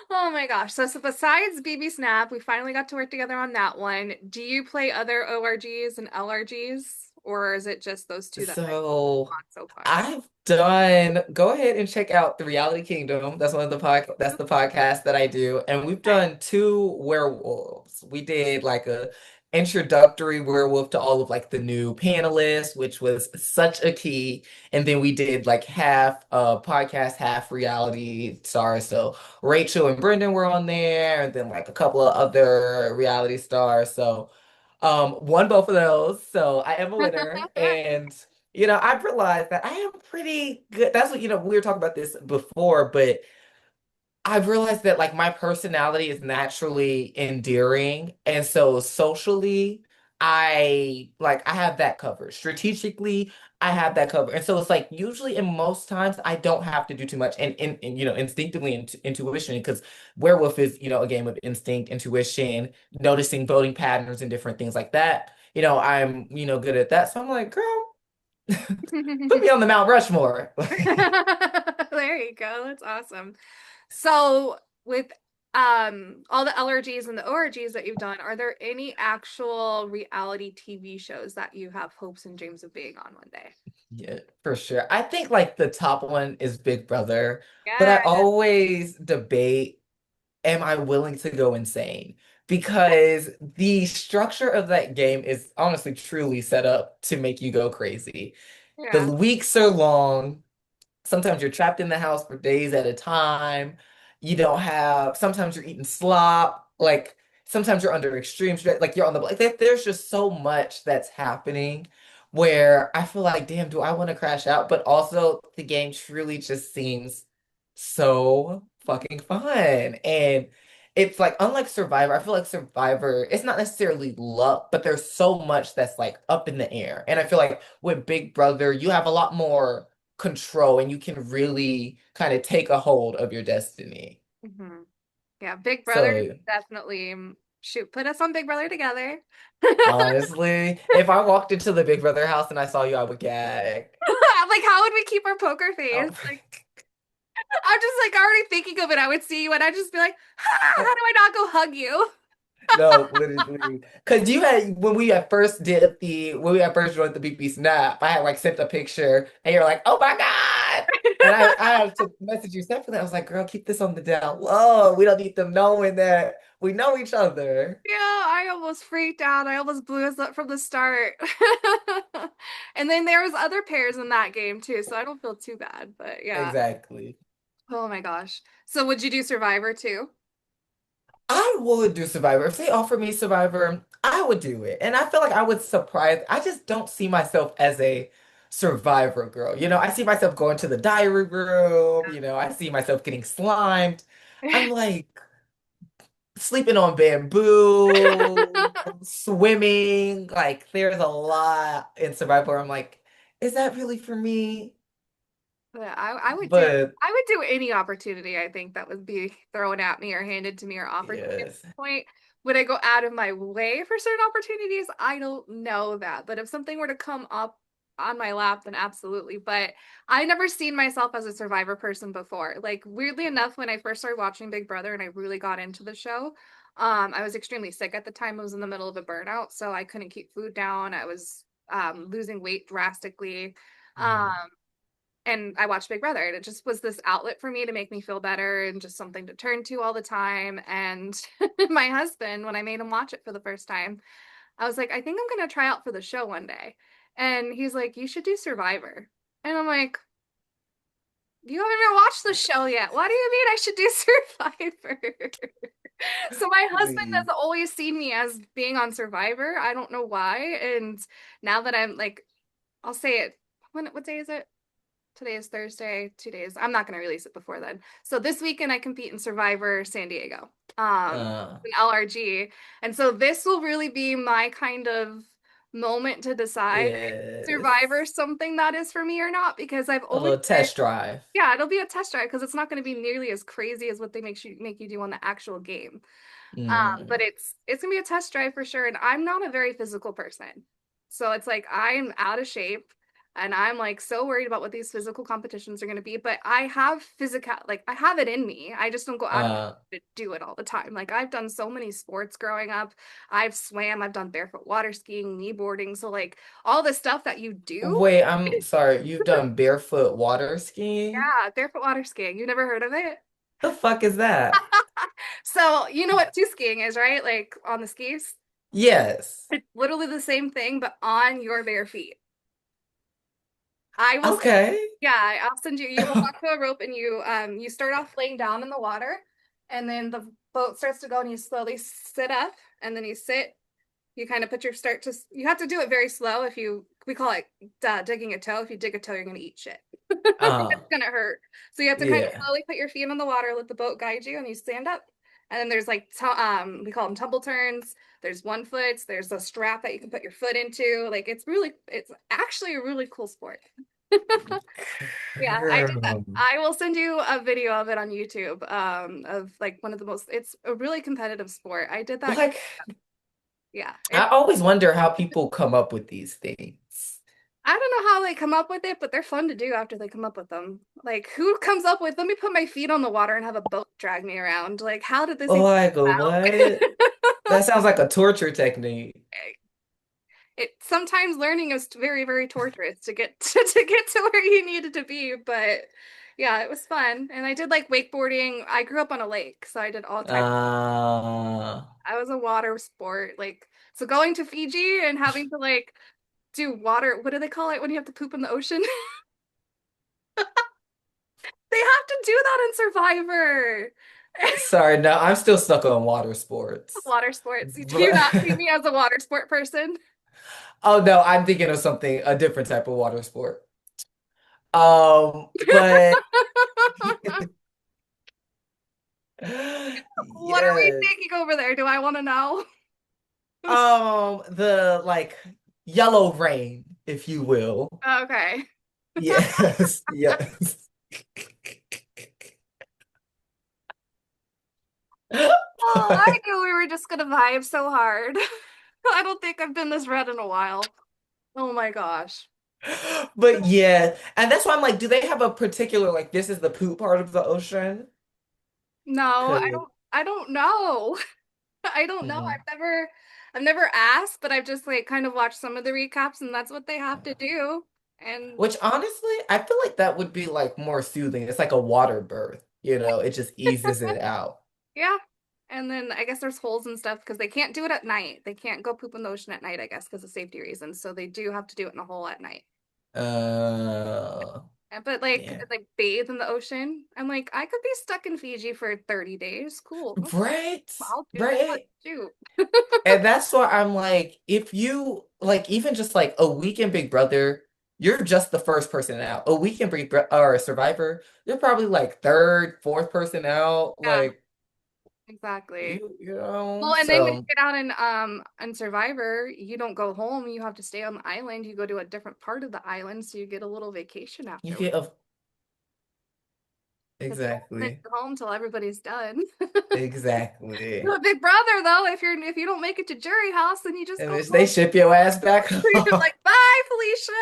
Oh my gosh. So besides bbsnap, we finally got to work together on that one. Do you play other ORGs and LRGs, or is it just those two that I've So gone so far? I've done, go ahead and check out The Reality Kingdom. That's the podcast that I do. And we've Okay. done two werewolves. We did like a introductory werewolf to all of like the new panelists, which was such a key. And then we did like half podcast, half reality stars. So Rachel and Brendan were on there, and then like a couple of other reality stars. So won both of those, so I am a winner. And I've realized that I am pretty good. That's what, we were talking about this before, but I've realized that like my personality is naturally endearing. And so socially, I have that covered. Strategically, I have that covered. And so it's like usually in most times I don't have to do too much and instinctively intuition because werewolf is, a game of instinct, intuition, noticing voting patterns and different things like that. I'm, good at that. So I'm like, girl, put me on the Mount Rushmore. There you go. That's awesome. So with all the LRGs and the ORGs that you've done, are there any actual reality TV shows that you have hopes and dreams of being on one day? Yeah, for sure. I think like the top one is Big Brother, but I Yeah. always debate, am I willing to go insane? Because the structure of that game is honestly truly set up to make you go crazy. The Yeah. weeks are long. Sometimes you're trapped in the house for days at a time. You don't have, sometimes you're eating slop. Like sometimes you're under extreme stress, like you're on the like there's just so much that's happening where I feel like, damn, do I want to crash out? But also the game truly just seems so fucking fun. And it's like unlike Survivor, I feel like Survivor, it's not necessarily luck, but there's so much that's like up in the air. And I feel like with Big Brother, you have a lot more control and you can really kind of take a hold of your destiny. Hmm. Yeah, Big Brother So definitely shoot, put us on Big Brother together. honestly, if I walked into the Big Brother house and I saw you, I would gag. Like, how would we keep our poker face? Oh, Like, I'm just like already thinking of it. I would see you and I'd just be like, ah, how do I not go hug you? no, literally. Because you had, when we had first joined the BB Snap, I had like sent a picture and you're like, oh my God. And I had to message you separately. I was like, girl, keep this on the down low. We don't need them knowing that we know each other. Yeah, I almost freaked out. I almost blew us up from the start. And then there was other pairs in that game too, so I don't feel too bad. But yeah. Exactly. Oh my gosh. So would you do Survivor too? I would do Survivor. If they offer me Survivor, I would do it. And I feel like I would surprise. I just don't see myself as a Survivor girl. I see myself going to the diary room. I see myself getting slimed. I'm like sleeping on bamboo, swimming. Like there's a lot in Survivor. I'm like, is that really for me? Yeah, I would do But I would do any opportunity I think that would be thrown at me or handed to me or offered to me at yes. this point. Would I go out of my way for certain opportunities? I don't know that. But if something were to come up on my lap, then absolutely. But I never seen myself as a Survivor person before. Like weirdly enough, when I first started watching Big Brother and I really got into the show, I was extremely sick at the time. I was in the middle of a burnout, so I couldn't keep food down. I was losing weight drastically. Um, Mhm. and I watched Big Brother, and it just was this outlet for me to make me feel better and just something to turn to all the time. And my husband, when I made him watch it for the first time, I was like, I think I'm gonna try out for the show one day. And he's like, you should do Survivor. And I'm like, you haven't even watched the show yet. What do you mean I should do Survivor? So my husband has Please. always seen me as being on Survivor. I don't know why. And now that I'm like, I'll say it. What day is it? Today is Thursday, 2 days. I'm not going to release it before then. So this weekend I compete in Survivor San Diego, Uh, in LRG. And so this will really be my kind of moment to decide if Survivor yes. is something that is for me or not, because I've A always little been, test drive. yeah, it'll be a test drive because it's not going to be nearly as crazy as what they make you do on the actual game. But Mm. it's gonna be a test drive for sure. And I'm not a very physical person. So it's like I'm out of shape and I'm like so worried about what these physical competitions are gonna be. But I have physical like I have it in me. I just don't go out of Uh, my way to do it all the time. Like I've done so many sports growing up. I've swam, I've done barefoot water skiing, kneeboarding. So like all the stuff that you do, wait, I'm sorry. You've done barefoot water skiing? yeah, barefoot water skiing. You never heard of it? The fuck is that? So you know what two skiing is, right? Like on the skis. Yes. It's literally the same thing, but on your bare feet. I will, Okay. yeah, I'll send you. You hold onto a rope and you start off laying down in the water, and then the boat starts to go, and you slowly sit up, and then you sit. You kind of put your start to. You have to do it very slow. If you, we call it digging a toe. If you dig a toe, you're gonna eat shit. Uh, It's gonna hurt. So you have to kind of yeah. slowly put your feet in the water, let the boat guide you, and you stand up. And then there's like we call them tumble turns. There's one foot. There's a strap that you can put your foot into. Like it's actually a really cool sport. Yeah, I did that. Girl. I will send you a video of it on YouTube. Of like one of the most. It's a really competitive sport. I did that. Like, Yeah, I always wonder how people come up with these things. I don't know how they come up with it, but they're fun to do after they come up with them. Like, who comes up with, let me put my feet on the water and have a boat drag me around? Like, how did this even Like, come what? about? That sounds like a torture technique. It sometimes learning is very, very torturous to get to get to where you needed to be, but yeah, it was fun. And I did like wakeboarding. I grew up on a lake, so I did all types. Uh, I was a water sport. Like, so going to Fiji and having to like do water, what do they call it when you have to poop in the ocean? They have to do that in Survivor. Sorry, no, I'm still stuck on water sports. Water sports. Do you But not see me as a water sport person? oh no, I'm thinking of something, a different type of water sport. But What are we yes. thinking over there? Do I want to know? The like yellow rain, if you will. Okay. Yes, yes. Oh, I knew we were just gonna vibe so hard. I don't think I've been this red in a while. Oh my gosh. But yeah, and that's why I'm like, do they have a particular like this is the poop part of the ocean? No, I 'Cause don't I don't know. I don't know. mm, I've never asked, but I've just like kind of watched some of the recaps and that's what they have to do. And which honestly, I feel like that would be like more soothing. It's like a water birth, it just eases it out. yeah. And then I guess there's holes and stuff because they can't do it at night. They can't go poop in the ocean at night, I guess, because of safety reasons. So they do have to do it in a hole at night. But Yeah. like bathe in the ocean. I'm like, I could be stuck in Fiji for 30 days. Cool. No, Right? I'll do that. Right? Shoot. And that's why I'm like, if you like even just like a week in Big Brother, you're just the first person out. A week in Big Brother or a Survivor, you're probably like third, fourth person out. Yeah, Like exactly. you know, Well, and then when you so get out in Survivor, you don't go home. You have to stay on the island. You go to a different part of the island, so you get a little vacation you afterwards. get a Because you don't exactly, go home till everybody's done. exactly. You're a big brother though. If you don't make it to jury house, then you just And go bitch, they home. ship your ass back You're home. like, bye, Felicia.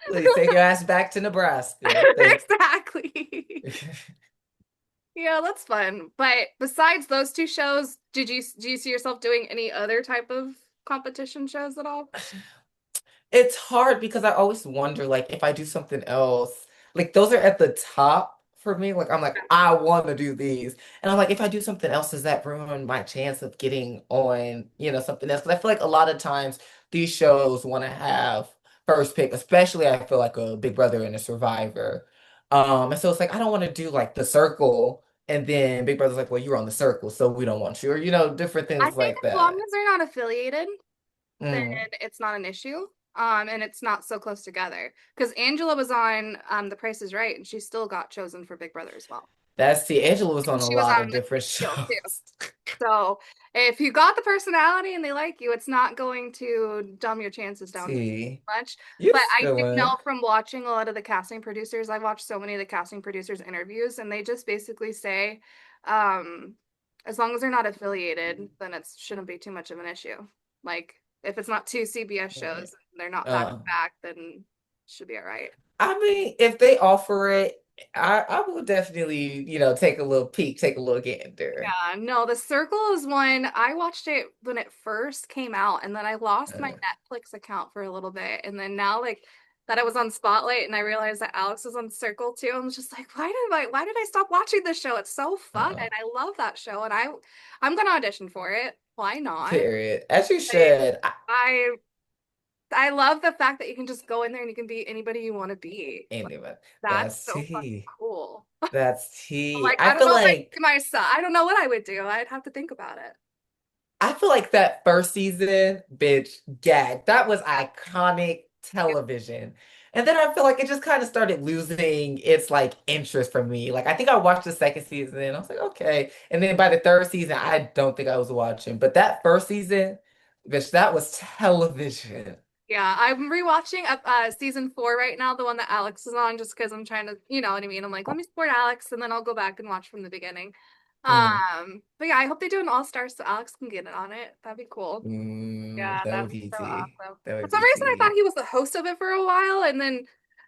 Please take your ass back to Nebraska. Thank Exactly. Yeah, that's fun. But besides those two shows, do you see yourself doing any other type of competition shows at all? It's hard because I always wonder, like, if I do something else, like, those are at the top for me. Like, I'm like, I want to do these. And I'm like, if I do something else, does that ruin my chance of getting on, something else? Because I feel like a lot of times these shows want to have first pick, especially I feel like a Big Brother and a Survivor. And so it's like, I don't want to do like the circle. And then Big Brother's like, well, you're on the circle, so we don't want you, or, different I things think like as long that. as they're not affiliated, then Mm. it's not an issue. And it's not so close together. Because Angela was on The Price is Right, and she still got chosen for Big Brother as well. That's see, Angela was And on a she was lot on of the different deal too. shows. So if you got the personality and they like you, it's not going to dumb your chances down See, much. you But I still do win. know from watching a lot of the casting producers, I've watched so many of the casting producers' interviews, and they just basically say, um, as long as they're not affiliated, then it shouldn't be too much of an issue. Like if it's not two CBS Yeah. shows, and they're not back to Uh, back, then it should be all right. I mean, if they offer it, I will definitely, take a little peek, take a look gander. Yeah, no, The Circle is one I watched it when it first came out, and then I lost my Uh, Netflix account for a little bit, and then now like that I was on Spotlight and I realized that Alex was on Circle too. I was just like, why did I stop watching this show? It's so fun uh, and I love that show and I'm gonna audition for it. Why not? period. As you Like, should. I I love the fact that you can just go in there and you can be anybody you want to be. Like, Anyway, that's that's so fucking tea. cool. That's I'm tea. like, I don't know if I could do myself. I don't know what I would do. I'd have to think about it. I feel like that first season, bitch, gag. That was iconic television. And then I feel like it just kind of started losing its like interest for me. Like I think I watched the second season and I was like, okay. And then by the third season, I don't think I was watching. But that first season, bitch, that was television. Yeah, I'm rewatching season 4 right now, the one that Alex is on, just because I'm trying to, you know what I mean? I'm like, let me support Alex, and then I'll go back and watch from the beginning. Mm, But yeah, I hope they do an all-star so Alex can get it on it. That'd be cool. Yeah, that that'd would be be so tea. awesome. That For would some be reason, I thought tea. he was the host of it for a while, and then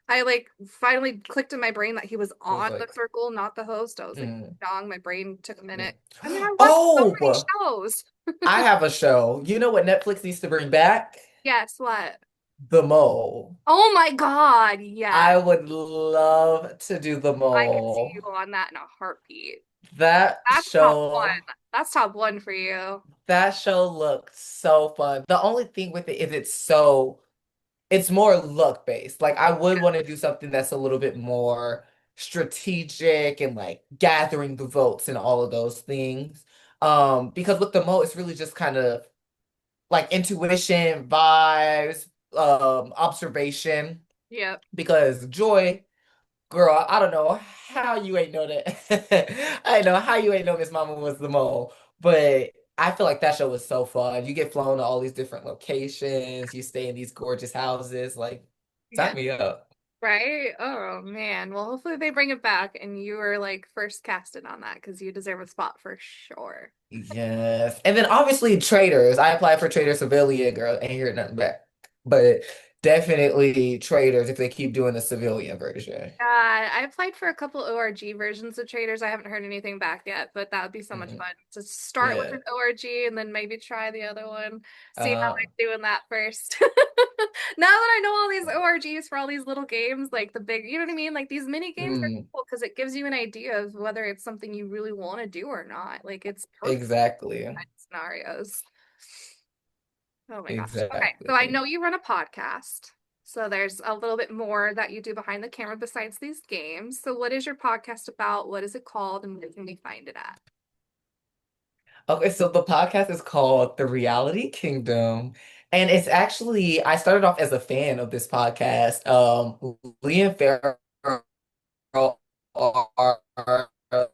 I like finally clicked in my brain that he was It was on the like, circle, not the host. I was like, mm, dong, my brain took a mm. minute. And then I watched so many Oh, shows. I have a show. You know what Netflix needs to bring back? Guess what? The Mole. Oh my God, yes. I would love to do the I could see you mole. on that in a heartbeat. That That's top one. show, That's top one for you. that show looked so fun. The only thing with it is it's more luck based. Like I would want to do something that's a little bit more. strategic and like gathering the votes and all of those things. Because with the Mo, it's really just kind of like intuition, vibes, observation. Yep. Because Joy, girl, I don't know how you ain't know that. I don't know how you ain't know Miss Mama was the mole, but I feel like that show was so fun. You get flown to all these different locations, you stay in these gorgeous houses, like, Yeah. sign me up. Right? Oh man. Well, hopefully they bring it back and you are like first casted on that because you deserve a spot for sure. Yes. And then obviously traders. I applied for Trader Civilian, girl. Ain't hear nothing back. But definitely traders if they keep doing the civilian version. I applied for a couple ORG versions of traders. I haven't heard anything back yet, but that would be so much Mhm. fun to start with Yeah. an ORG and then maybe try the other one. See how I Uh, do in that first. Now that I know all these ORGs for all these little games, like the big, you know what I mean? Like these mini games are mm, cool because it gives you an idea of whether it's something you really want to do or not. Like it's perfect exactly. scenarios. Oh my gosh. Okay. So I Exactly. know you run a podcast. So there's a little bit more that you do behind the camera besides these games. So what is your podcast about? What is it called? And where can we find it at? Okay, so the podcast is called The Reality Kingdom. And it's actually, I started off as a fan of this podcast. Lee and Farrell are the,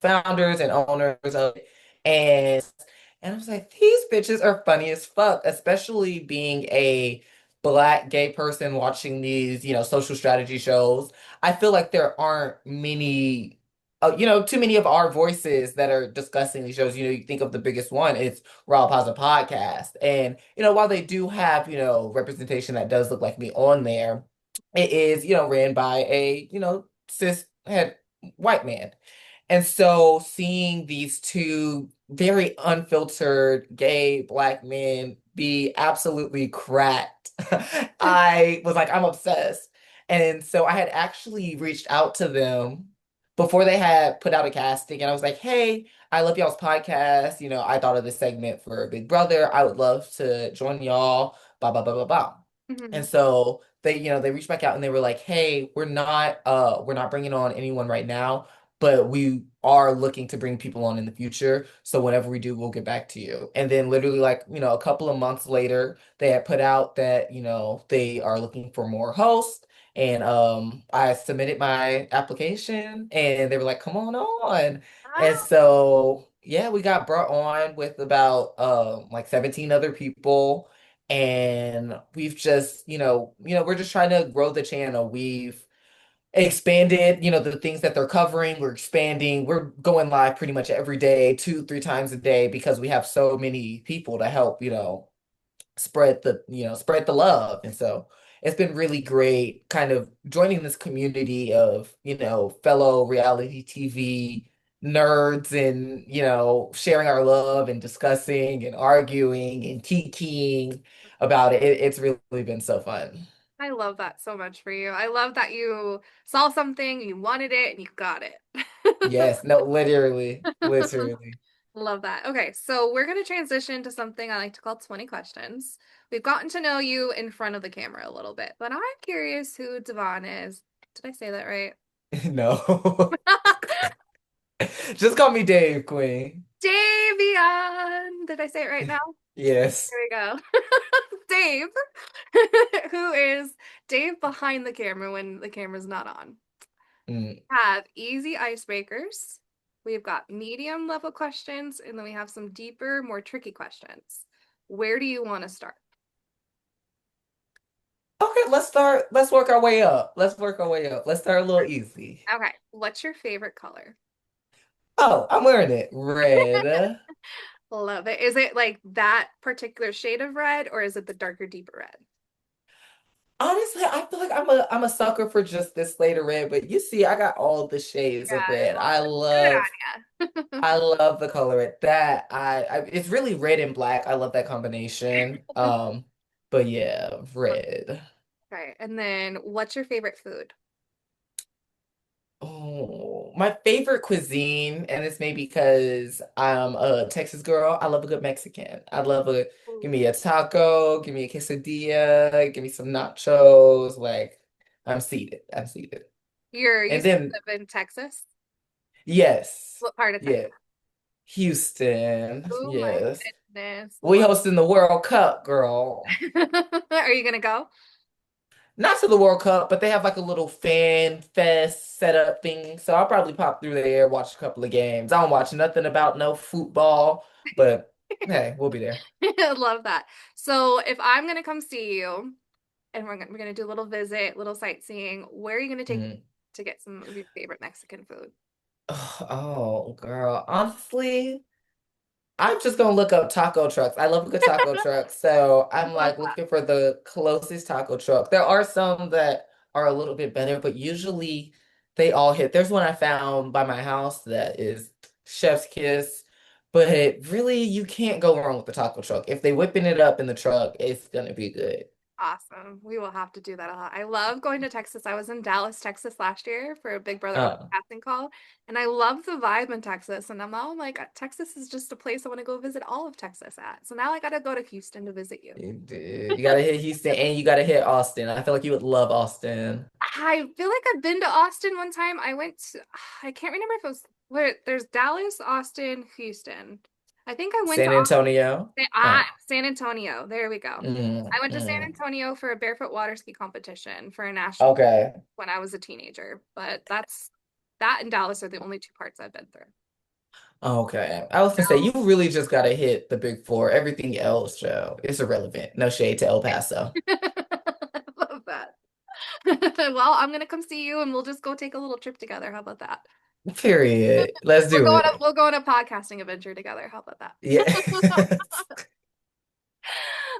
founders and owners of it. And I was like, these bitches are funny as fuck, especially being a black gay person watching these, social strategy shows. I feel like there aren't many, too many of our voices that are discussing these shows. You think of the biggest one, it's Raw Plaza Podcast. And, while they do have, representation that does look like me on there, it is, ran by a, cis het white man. And so seeing these two very unfiltered gay black men be absolutely cracked, I was like, I'm obsessed. And so I had actually reached out to them before they had put out a casting, and I was like, hey, I love y'all's podcast. I thought of this segment for Big Brother. I would love to join y'all, blah, blah, blah, blah, blah. And Mhm. so they reached back out and they were like, hey, we're not bringing on anyone right now, but we are looking to bring people on in the future. So whenever we do, we'll get back to you. And then literally like, a couple of months later, they had put out that, they are looking for more hosts. And I submitted my application and they were like, come on. And Ah, so yeah, we got brought on with about like 17 other people. And we've just, we're just trying to grow the channel. We've expanded, the things that they're covering. We're expanding. We're going live pretty much every day, 2, 3 times a day, because we have so many people to help, spread the love. And so it's been really great kind of joining this community of, fellow reality TV nerds and, sharing our love and discussing and arguing and kikiing about it. It's really been so fun. I love that so much for you. I love that you saw something, you wanted it, and you got it. Yes, no, literally, literally. Love that. Okay, so we're going to transition to something I like to call 20 questions. We've gotten to know you in front of the camera a little bit, but I'm curious who Devon is. Did I say that right? No. Just call me Dave, Queen. Davion. Did I say it right now? Yes. There we go. Dave, who is Dave behind the camera when the camera's not on. Mm. Have easy icebreakers. We've got medium level questions, and then we have some deeper, more tricky questions. Where do you want to start? Okay, let's start. Let's work our way up. Let's work our way up. Let's start a little easy. Okay, what's your favorite color? Oh, I'm wearing it. Red. Love it. Is it like that particular shade of red, or is it the darker, deeper red? Honestly, I feel like I'm a sucker for just this later red, but you see, I got all the shades of Yeah, red. I love good on ya. I love the color red. That it's really red and black. I love that combination. But yeah, red. Okay, and then what's your favorite food? Oh, my favorite cuisine, and it's maybe because I'm a Texas girl. I love a good Mexican. I love a give Ooh. me a taco, give me a quesadilla, give me some nachos. Like I'm seated. I'm seated. You And still then live in Texas? yes, What part of Texas? yeah, Houston. Oh my Yes, goodness. we hosting the World Cup, girl. Are you gonna go? Not to the World Cup, but they have like a little fan fest setup thing. So I'll probably pop through there, watch a couple of games. I don't watch nothing about no football, but hey, we'll be there. I love that. So if I'm gonna come see you and we're gonna do a little visit, little sightseeing, where are you gonna take me Mm. to get some of your favorite Mexican food? Oh, girl. Honestly, I'm just gonna look up taco trucks. I love a good taco truck. So I'm Love like that. looking for the closest taco truck. There are some that are a little bit better, but usually they all hit. There's one I found by my house that is chef's kiss, but really you can't go wrong with the taco truck. If they whipping it up in the truck, it's gonna be good. Awesome. We will have to do that a lot. I love going to Texas. I was in Dallas, Texas last year for a Big Brother Uh, casting call, and I love the vibe in Texas. And I'm all like, Texas is just a place I want to go visit all of Texas at. So now I got to go to Houston to visit you. you gotta hit Houston and you gotta hit Austin. I feel like you would love Austin. I feel like I've been to Austin one time. I can't remember if it was where there's Dallas, Austin, Houston. I think I went to San Antonio. San Antonio. There we go. I went to San Mm. Antonio for a barefoot water ski competition for a national Okay. when I was a teenager. But that and Dallas are the only two parts I've been through. Okay. I was gonna say you really just gotta hit the big four. Everything else, Joe, is irrelevant. No shade to El Paso. Love that. Well, I'm gonna come see you and we'll just go take a little trip together. How about that? Period. Let's do it. We'll go on a podcasting adventure together. How about that? Yeah.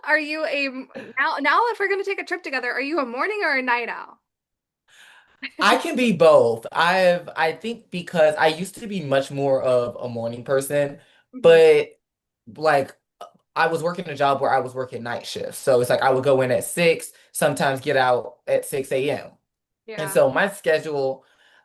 Are you a now if we're gonna take a trip together, are you a morning or a night owl? I can be both. I think because I used to be much more of a morning person, Mhm. but like I was working a job where I was working night shifts. So it's like I would go in at 6, sometimes get out at 6 a.m. And Yeah. so my schedule,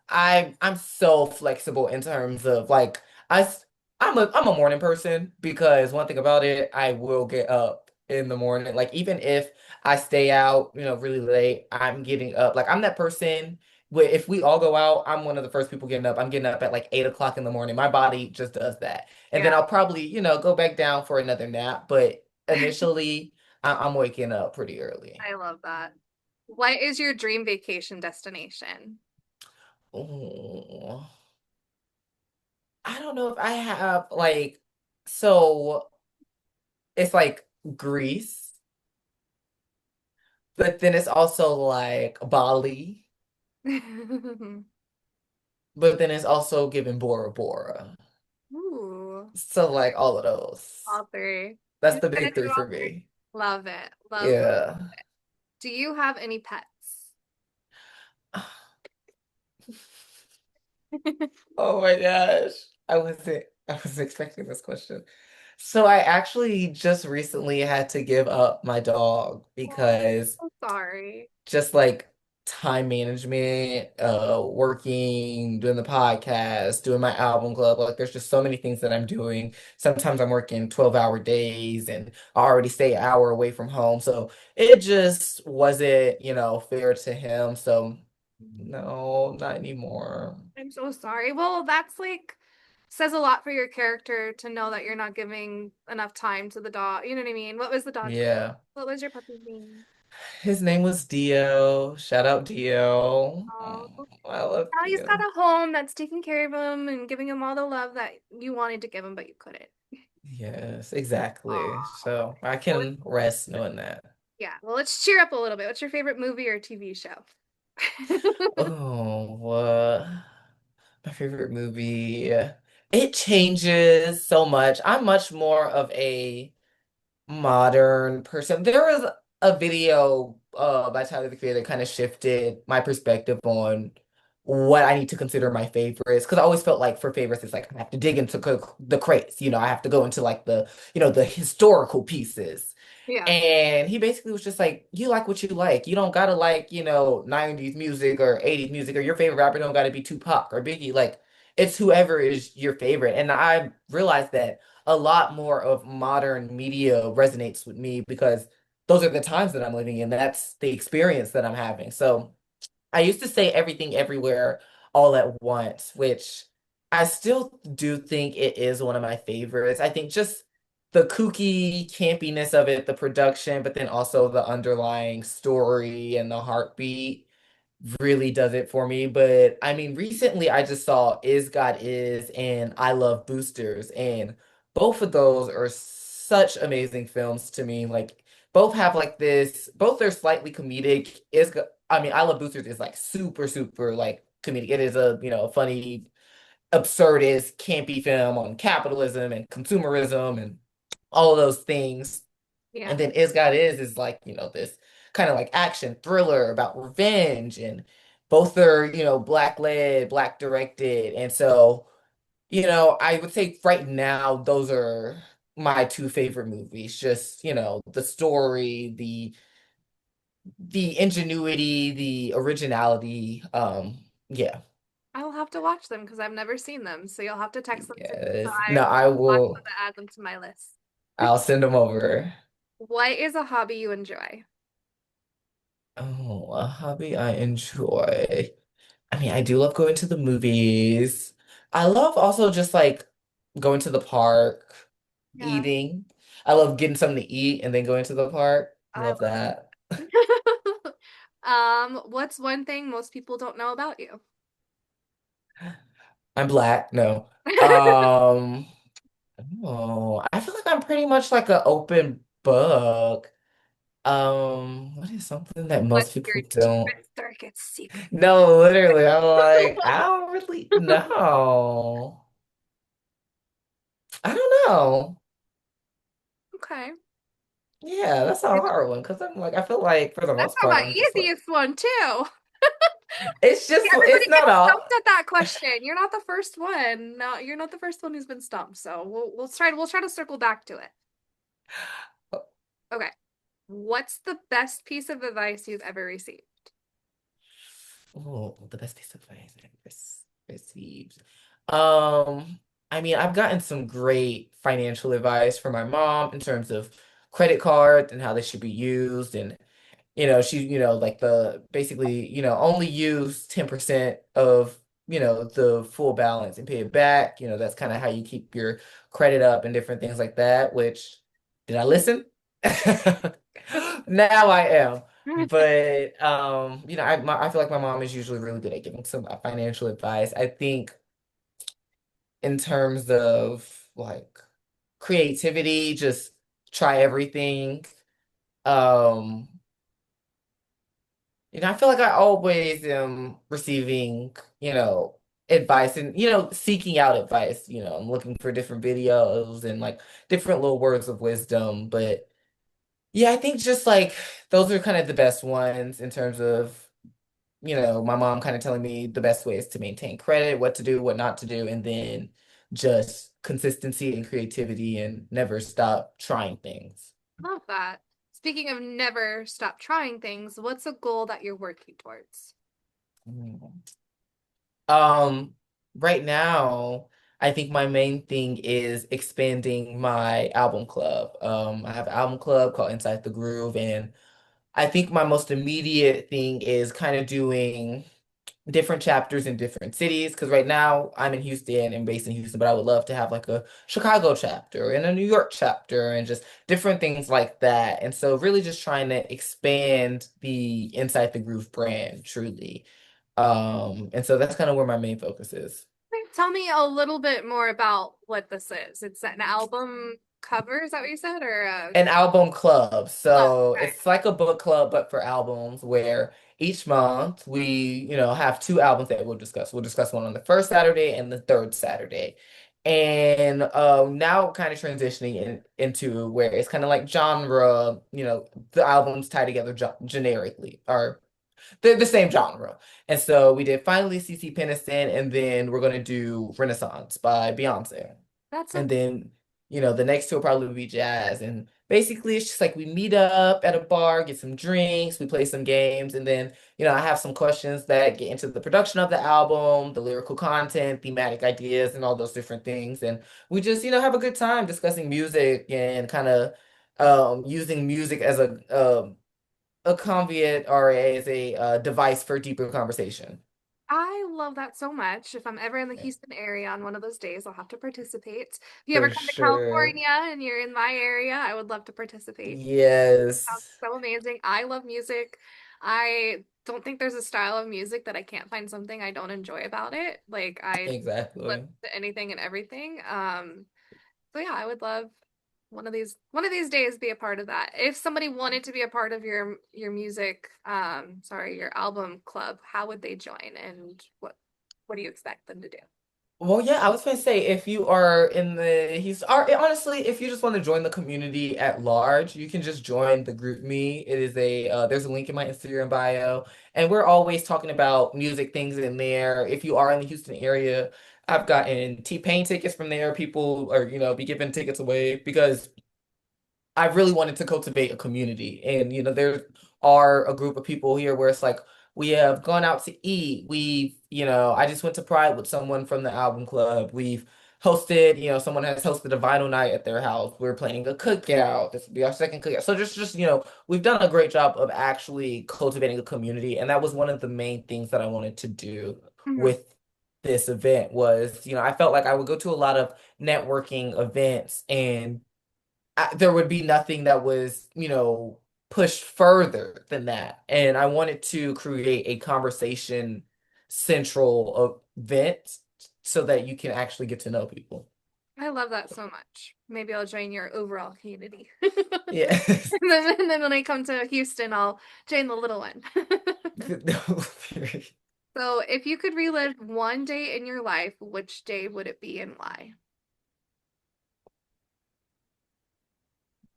I'm so flexible in terms of like I s- I'm a morning person because one thing about it, I will get up in the morning. Like even if I stay out, really late, I'm getting up. Like I'm that person where if we all go out, I'm one of the first people getting up. I'm getting up at like 8 o'clock in the morning. My body just does that. And Yeah. then I'll probably, go back down for another nap. But initially, I'm waking up pretty early. I love that. What is your dream vacation destination? Oh. I don't know if I have like so it's like Greece, but then it's also like Bali, but then it's also giving Bora Bora. Ooh, So like all of those. all three. That's You're the gonna big do three all for three. me. Love it. Love. Yeah. Do you have any pets? Oh my gosh. I wasn't expecting this question. So I actually just recently had to give up my dog Oh, because so sorry. just like time management, working, doing the podcast, doing my album club. Like there's just so many things that I'm doing. Sometimes I'm working 12-hour days and I already stay an hour away from home. So it just wasn't, fair to him. So no, not anymore. I'm so sorry. Well, that's like says a lot for your character to know that you're not giving enough time to the dog. You know what I mean? What was the dog's name? Yeah. What was your puppy's name? His name was Dio. Shout out Dio. Oh, Oh, I love now he's got Dio. a home that's taking care of him and giving him all the love that you wanted to give him, but you couldn't. Yes, exactly. Oh, So I can rest knowing that. yeah. Well, let's cheer up a little bit. What's your favorite movie or TV show? Oh, my favorite movie. It changes so much. I'm much more of a modern person. There was a video by Tyler the Creator that kind of shifted my perspective on what I need to consider my favorites. Because I always felt like for favorites, it's like I have to dig into the crates. I have to go into like the historical pieces. Yeah. And he basically was just like, you like what you like. You don't gotta like, 90s music or 80s music, or your favorite rapper don't gotta be Tupac or Biggie. Like, it's whoever is your favorite. And I realized that a lot more of modern media resonates with me because those are the times that I'm living in. That's the experience that I'm having. So I used to say everything everywhere all at once, which I still do think it is one of my favorites. I think just the kooky campiness of it, the production, but then also the underlying story and the heartbeat really does it for me. But I mean, recently I just saw Is God Is and I Love Boosters, and both of those are such amazing films to me. Like both have like this, both are slightly comedic. I mean, I Love Boosters is like super, super like comedic. It is a, funny, absurdist, campy film on capitalism and consumerism and all of those things. Yeah. And then Is God is like, this kind of like action thriller about revenge, and both are, black led, black directed. And so, I would say right now those are my two favorite movies. Just, the story, the ingenuity, the originality. Yeah. I'll have to watch them because I've never seen them. So you'll have to text them to me so Yes. I No, will I watch them will, and add them to my list. I'll send them over. What is a hobby you enjoy? Oh, a hobby I enjoy. I mean, I do love going to the movies. I love also just like going to the park, Yeah, eating. I love getting something to eat and then going to the park. I Love love that. it. What's one thing most people don't know about you? I'm black. No. Um, oh, I feel like I'm pretty much like an open book. What is something that most What's your people don't? deepest, darkest secret? No, literally, I'm like, I don't really know. I don't know. Okay. Yeah, that's a hard one because I'm like, I feel like for the That's most not part, my I'm just like, easiest one, too. it's just, Everybody it's not gets all. stumped at that question. You're not the first one. No, you're not the first one who's been stumped. So we'll try to circle back to it. Okay. What's the best piece of advice you've ever received? Oh, the best piece of advice I received. Um, I mean, I've gotten some great financial advice from my mom in terms of credit cards and how they should be used, and she, like the basically, only use 10% of, the full balance and pay it back. That's kind of how you keep your credit up and different things like that, which did I listen? Now I am. But I feel like my mom is usually really good at giving some financial advice. I think in terms of like creativity, just try everything. Um I feel like I always am receiving, advice and, seeking out advice. I'm looking for different videos and like different little words of wisdom. But yeah, I think just like those are kind of the best ones in terms of, my mom kind of telling me the best ways to maintain credit, what to do, what not to do, and then just consistency and creativity and never stop trying things. Love that. Speaking of never stop trying things, what's a goal that you're working towards? Mm. Um, right now, I think my main thing is expanding my album club. I have an album club called Inside the Groove, and I think my most immediate thing is kind of doing different chapters in different cities. Because right now I'm in Houston and based in Houston, but I would love to have like a Chicago chapter and a New York chapter and just different things like that. And so really just trying to expand the Inside the Groove brand truly. And so that's kind of where my main focus is. Tell me a little bit more about what this is. It's an album cover, is that what you said? Or a An album club. club? So Okay. it's like a book club, but for albums where each month we, have two albums that we'll discuss. We'll discuss one on the first Saturday and the third Saturday. And now kind of transitioning into where it's kind of like genre, the albums tie together generically, or they're the same genre. And so we did finally CC Peniston, and then we're going to do Renaissance by Beyonce. That's a And then the next two will probably be jazz. And basically, it's just like we meet up at a bar, get some drinks, we play some games, and then, I have some questions that get into the production of the album, the lyrical content, thematic ideas, and all those different things. And we just, have a good time discussing music and kind of using music as a conviate or as a device for deeper conversation. I love that so much. If I'm ever in the Yeah, Houston area on one of those days, I'll have to participate. If you ever for come to sure. California and you're in my area, I would love to participate. Sounds Yes, so amazing. I love music. I don't think there's a style of music that I can't find something I don't enjoy about it. Like I listen exactly. to anything and everything. So yeah, I would love one of these days be a part of that. If somebody wanted to be a part of your music, sorry, your album club, how would they join and what do you expect them to do? Well, yeah, I was gonna say if you are in the he's or honestly, if you just want to join the community at large, you can just join the group me. It is there's a link in my Instagram bio, and we're always talking about music things in there. If you are in the Houston area, I've gotten T-Pain tickets from there. People are, be giving tickets away because I really wanted to cultivate a community. And, there are a group of people here where it's like we have gone out to eat. I just went to Pride with someone from the album club. We've hosted, someone has hosted a vinyl night at their house. We're planning a cookout. This will be our second cookout. So just, we've done a great job of actually cultivating a community. And that was one of the main things that I wanted to do Mhm. with this event was, I felt like I would go to a lot of networking events and there would be nothing that was, pushed further than that. And I wanted to create a conversation central event so that you can actually get to know people. I love that so much. Maybe I'll join your overall community. Yeah. And then when I come to Houston, I'll join the little one. So, if you could relive one day in your life, which day would it be and why?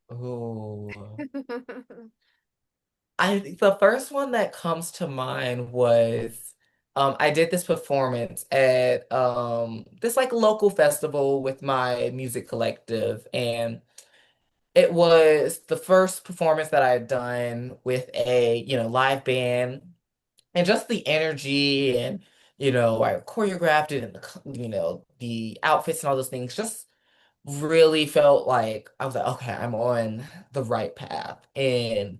Oh. The first one that comes to mind was I did this performance at this like local festival with my music collective, and it was the first performance that I had done with a, live band, and just the energy and, I choreographed it and the outfits and all those things just really felt like I was like, okay, I'm on the right path. And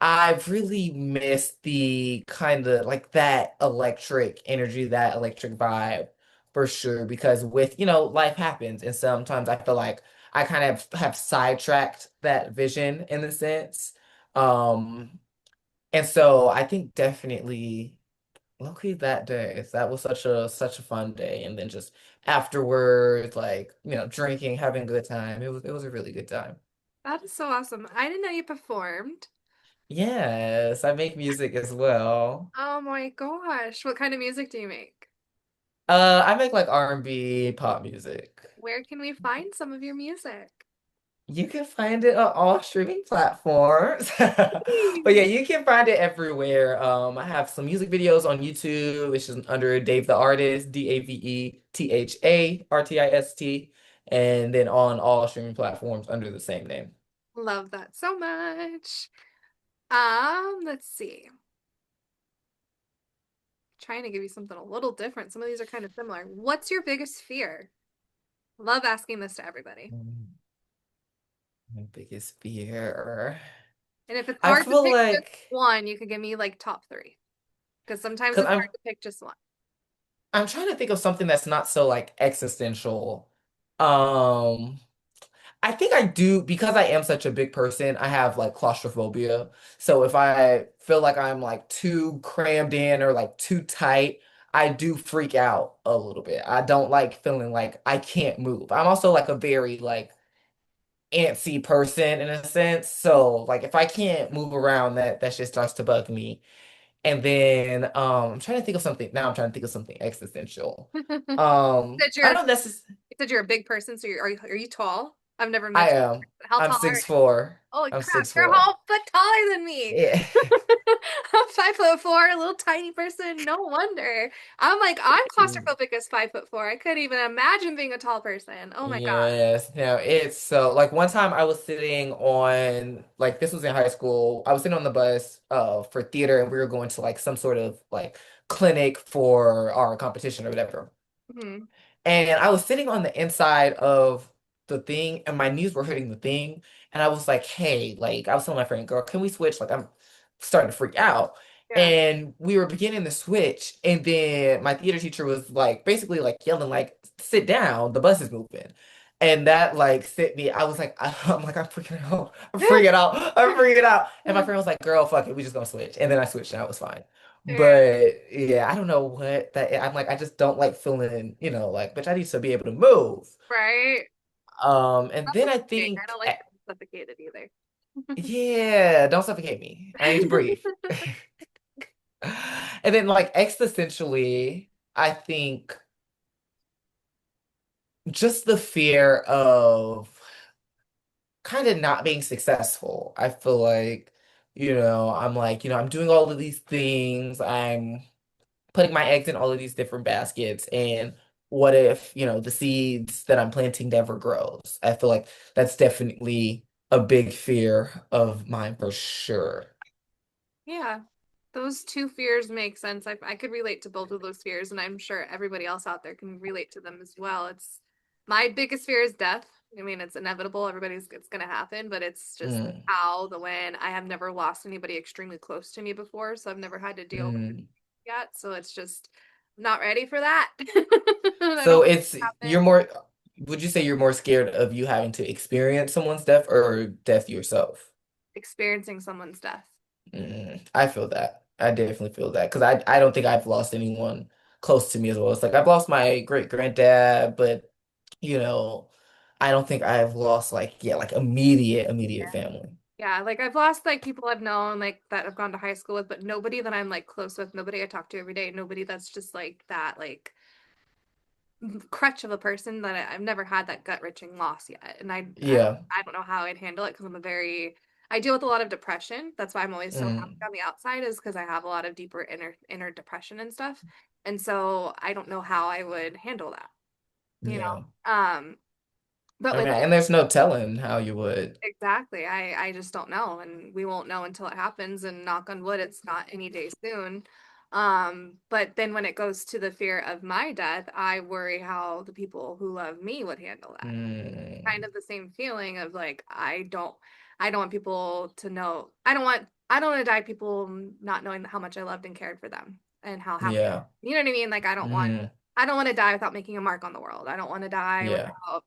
I've really missed the kind of like that electric energy, that electric vibe for sure. Because with, life happens. And sometimes I feel like I kind of have sidetracked that vision in a sense. Um, and so I think definitely luckily that day, that was such a fun day. And then just afterwards, like, drinking, having a good time. It was a really good time. That is so awesome. I didn't know you performed. Yes, I make music as well. Oh my gosh. What kind of music do you make? I make like R&B pop music. Where can we find some of your music? You can find it on all streaming platforms. But yeah, Yay. you can find it everywhere. I have some music videos on YouTube. It's just under Dave the Artist, DaveTheArtist, and then on all streaming platforms under the same name. Love that so much. Let's see. Trying to give you something a little different. Some of these are kind of similar. What's your biggest fear? Love asking this to everybody. My biggest fear. And if it's I hard to feel pick just like, one, you could give me like top three. Because sometimes because it's hard to pick just one. I'm trying to think of something that's not so like existential. Um, I think I do because I am such a big person, I have like claustrophobia. So if I feel like I'm like too crammed in or like too tight, I do freak out a little bit. I don't like feeling like I can't move. I'm also like a very like antsy person in a sense. So like if I can't move around, that just starts to bug me. And then I'm trying to think of something now. I'm trying to think of something existential. Said I you're don't necessarily. you said you're a big person, so are you tall? I've never I met you. am. How I'm tall are six you? four. Holy I'm crap, six you're a four. whole foot taller than me. Yeah. I'm 5'4", a little tiny person. No wonder. I'm claustrophobic as 5'4". I couldn't even imagine being a tall person. Oh my God. Yes. Now it's so like one time I was sitting on like this was in high school. I was sitting on the bus for theater and we were going to like some sort of like clinic for our competition or whatever. Hmm. And I was sitting on the inside of the thing, and my knees were hurting the thing. And I was like, hey, like, I was telling my friend, girl, can we switch? Like, I'm starting to freak out. Yeah. And we were beginning to switch. And then my theater teacher was like, basically, like, yelling, like, sit down, the bus is moving. And that, like, sent me, I was like, I'm like, I'm freaking out. I'm freaking out. I'm freaking out. And my friend was like, girl, fuck it. We just gonna switch. And then I switched, and I was fine. Yeah. But yeah, I don't know what that I'm like I just don't like feeling, like, but I need to be able to move. Right. And That's then I suffocating. I think don't like being suffocated either. yeah, don't suffocate me. I need to breathe. And then like existentially, I think just the fear of kind of not being successful. I feel like, I'm like, I'm doing all of these things. I'm putting my eggs in all of these different baskets, and what if, the seeds that I'm planting never grows? I feel like that's definitely a big fear of mine for sure. Yeah. Those two fears make sense. I could relate to both of those fears, and I'm sure everybody else out there can relate to them as well. It's my biggest fear is death. I mean, it's inevitable. It's gonna happen, but it's just Mm, how the when. I have never lost anybody extremely close to me before, so I've never had to deal with it mm. yet. So it's just I'm not ready for that. I don't So want it's it to happen. you're more, would you say you're more scared of you having to experience someone's death or death yourself? Experiencing someone's death. I feel that. I definitely feel that because I don't think I've lost anyone close to me as well. It's like I've lost my great granddad, but you know, I don't think I've lost like yeah, like immediate family. Yeah, like I've lost like people I've known like that I've gone to high school with, but nobody that I'm like close with, nobody I talk to every day, nobody that's just like that like crutch of a person that I've never had that gut wrenching loss yet. And Yeah. I don't know how I'd handle it because I deal with a lot of depression. That's why I'm always so happy Mm, on the outside is because I have a lot of deeper inner depression and stuff. And so I don't know how I would handle that, you yeah. know. But I with mean, and there's no telling how you would. exactly. I just don't know, and we won't know until it happens, and knock on wood, it's not any day soon. But then when it goes to the fear of my death, I worry how the people who love me would handle that. Kind Mm, of the same feeling of like I don't want people to know. I don't want to die people not knowing how much I loved and cared for them and how happy. yeah. You know what I mean? Like Hmm. I don't want to die without making a mark on the world. I don't want to die Yeah. without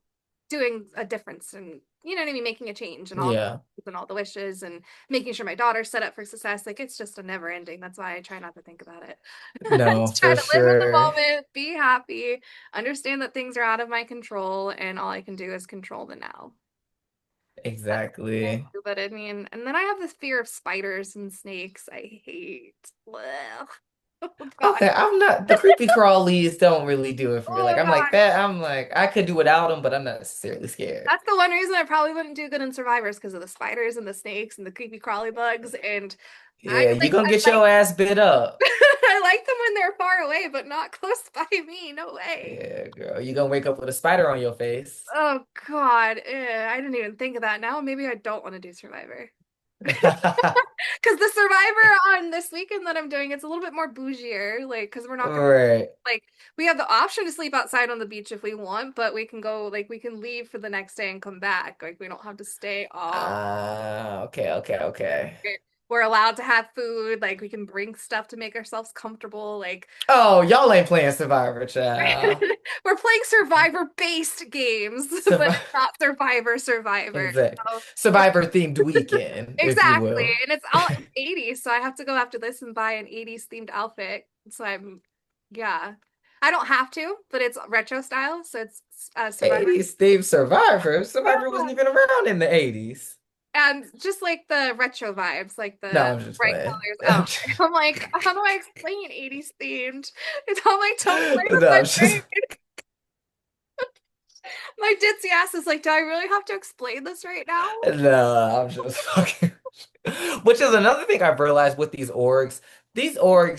doing a difference and you know what I mean, making a change Yeah. and all the wishes and making sure my daughter's set up for success. Like it's just a never ending. That's why I try not to think about it. No, Just try for to live in the sure. moment, be happy, understand that things are out of my control, and all I can do is control the now. That's what I Exactly. do. But I mean, and then I have this fear of spiders and snakes. I hate. Ugh. Oh God. Okay, I'm not the creepy crawlies don't really do it for me. Like Oh I'm like God. that. I'm like I could do without them, but I'm not necessarily scared. That's the one reason I probably wouldn't do good in Survivors because of the spiders and the snakes and the creepy crawly bugs. And Yeah, you gonna I get like your ass bit up. I like them when they're far away, but not close by me. No way. Yeah, girl. You gonna wake up with a spider on your face. Oh God. I didn't even think of that. Now maybe I don't want to do Survivor. Because the Survivor on this weekend that I'm doing, it's a little bit more bougier. Like, because we're not gonna Right. like we have the option to sleep outside on the beach if we want, but we can go like we can leave for the next day and come back. Like we don't have to stay all Okay, okay, okay. we're allowed to have food, like we can bring stuff to make ourselves comfortable. Like Oh, y'all ain't playing Survivor, child. we're playing survivor-based games, but Survivor, it's not Survivor. exactly. So it's Survivor themed weekend, if you exactly, will. and it's all 80s, so I have to go after this and buy an 80s themed outfit. So yeah, I don't have to, but it's retro style, so it's Survivor. 80s themed Survivor. Survivor Yeah. wasn't even around in the 80s. And just like the retro vibes, like No, the I'm just bright playing. colors. Oh, I'm like, how do I explain 80s themed? It's on my Tumblr. No, My I'm just brain. My ditzy ass is like, do I really have to explain this right now? No, I'm just fucking. Which is another thing I've realized with these orgs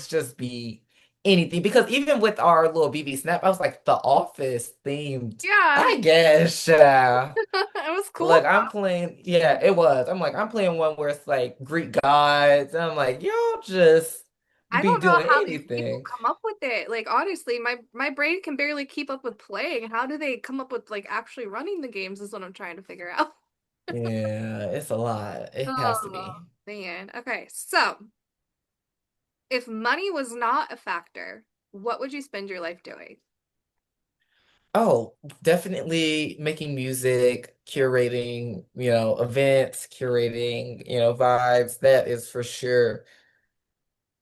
just be anything. Because even with our little BB Snap, I was like, the Office themed, Yeah, I guess. it was cool. Like I'm playing, yeah, it was. I'm like, I'm playing one where it's like Greek gods. And I'm like, y'all just I be don't know doing how these people anything. come up with it. Like honestly, my brain can barely keep up with playing. How do they come up with like actually running the games is what I'm trying to figure out. Yeah, it's a lot. It has to Oh be. man. Okay, so if money was not a factor, what would you spend your life doing? Oh, definitely making music, curating, events, curating, vibes. That is for sure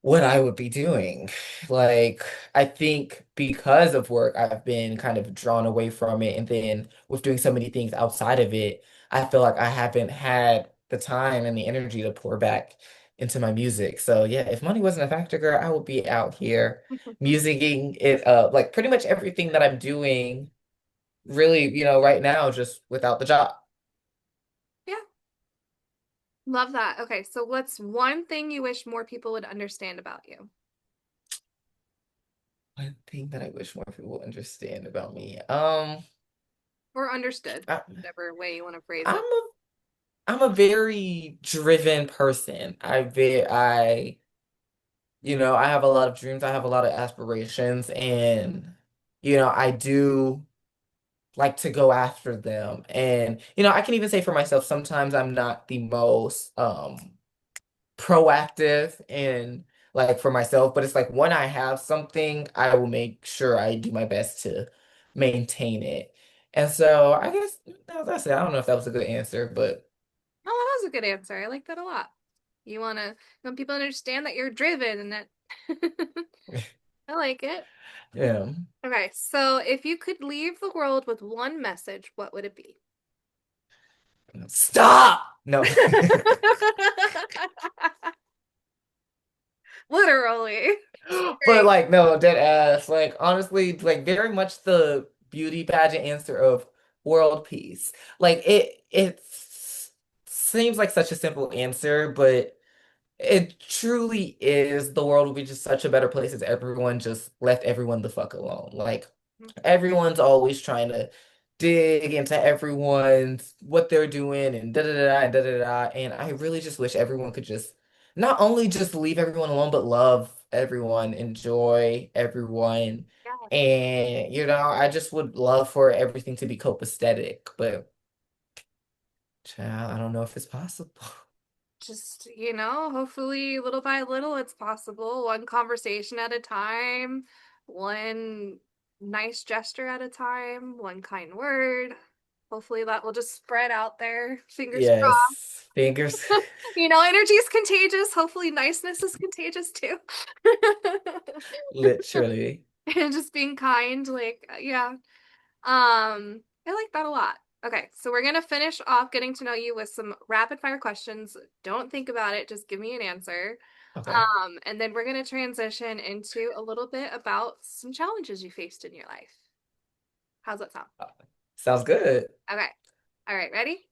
what I would be doing. Like, I think because of work, I've been kind of drawn away from it. And then with doing so many things outside of it, I feel like I haven't had the time and the energy to pour back into my music. So yeah, if money wasn't a factor, girl, I would be out here musicking it up. Like pretty much everything that I'm doing really, right now, just without the job. Yeah, love that. Okay, so what's one thing you wish more people would understand about you One thing that I wish more people understand about me. or understood, I, whatever way you want to phrase I'm it? a I'm a very driven person. I have a lot of dreams. I have a lot of aspirations, and I do like to go after them. And I can even say for myself, sometimes I'm not the most proactive and like for myself, but it's like when I have something, I will make sure I do my best to maintain it. And so I guess that's it. I don't know if that was a good answer, but Oh, that was a good answer. I like that a lot. You want people to understand that you're driven and that I like it. yeah. Okay, so if you could leave the world with one message, what would it be? Stop. No. Literally. But Great. like no, dead ass. Like honestly, like very much the beauty pageant answer of world peace. Like it seems like such a simple answer, but it truly is. The world would be just such a better place if everyone just left everyone the fuck alone. Like everyone's always trying to dig into everyone's what they're doing and da da da da and da da da. And I really just wish everyone could just not only just leave everyone alone, but love everyone, enjoy everyone. Yeah, And I just would love for everything to be copacetic, but child, I don't know if it's possible. just, hopefully little by little it's possible. One conversation at a time, one nice gesture at a time, one kind word. Hopefully that will just spread out there. Fingers Yes, fingers. crossed. Energy is contagious. Hopefully niceness is contagious too. Literally. And just being kind, like, yeah. I like that a lot. Okay, so we're gonna finish off getting to know you with some rapid fire questions. Don't think about it, just give me an answer. Okay. And then we're gonna transition into a little bit about some challenges you faced in your life. How's that sound? Sounds good. Okay. All right, ready?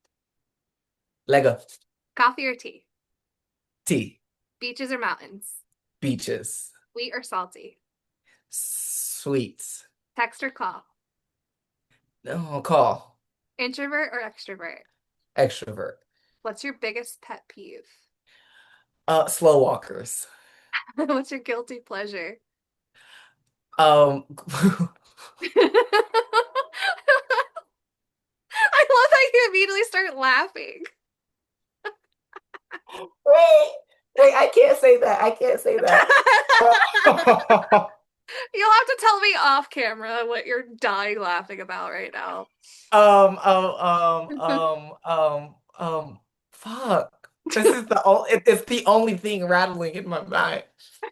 Lego. Coffee or tea? Tea. Beaches or mountains? Beaches. Sweet or salty? Sweets. Text or call? No, call. Introvert or extrovert? Extrovert. What's your biggest pet peeve? Slow walkers. What's your guilty pleasure? Um, I love how you immediately start laughing. wait, wait, I can't say that. I can't say that. You'll have to tell me off camera what you're dying laughing about right now. Um, um, fuck. It's the only thing rattling in my mind.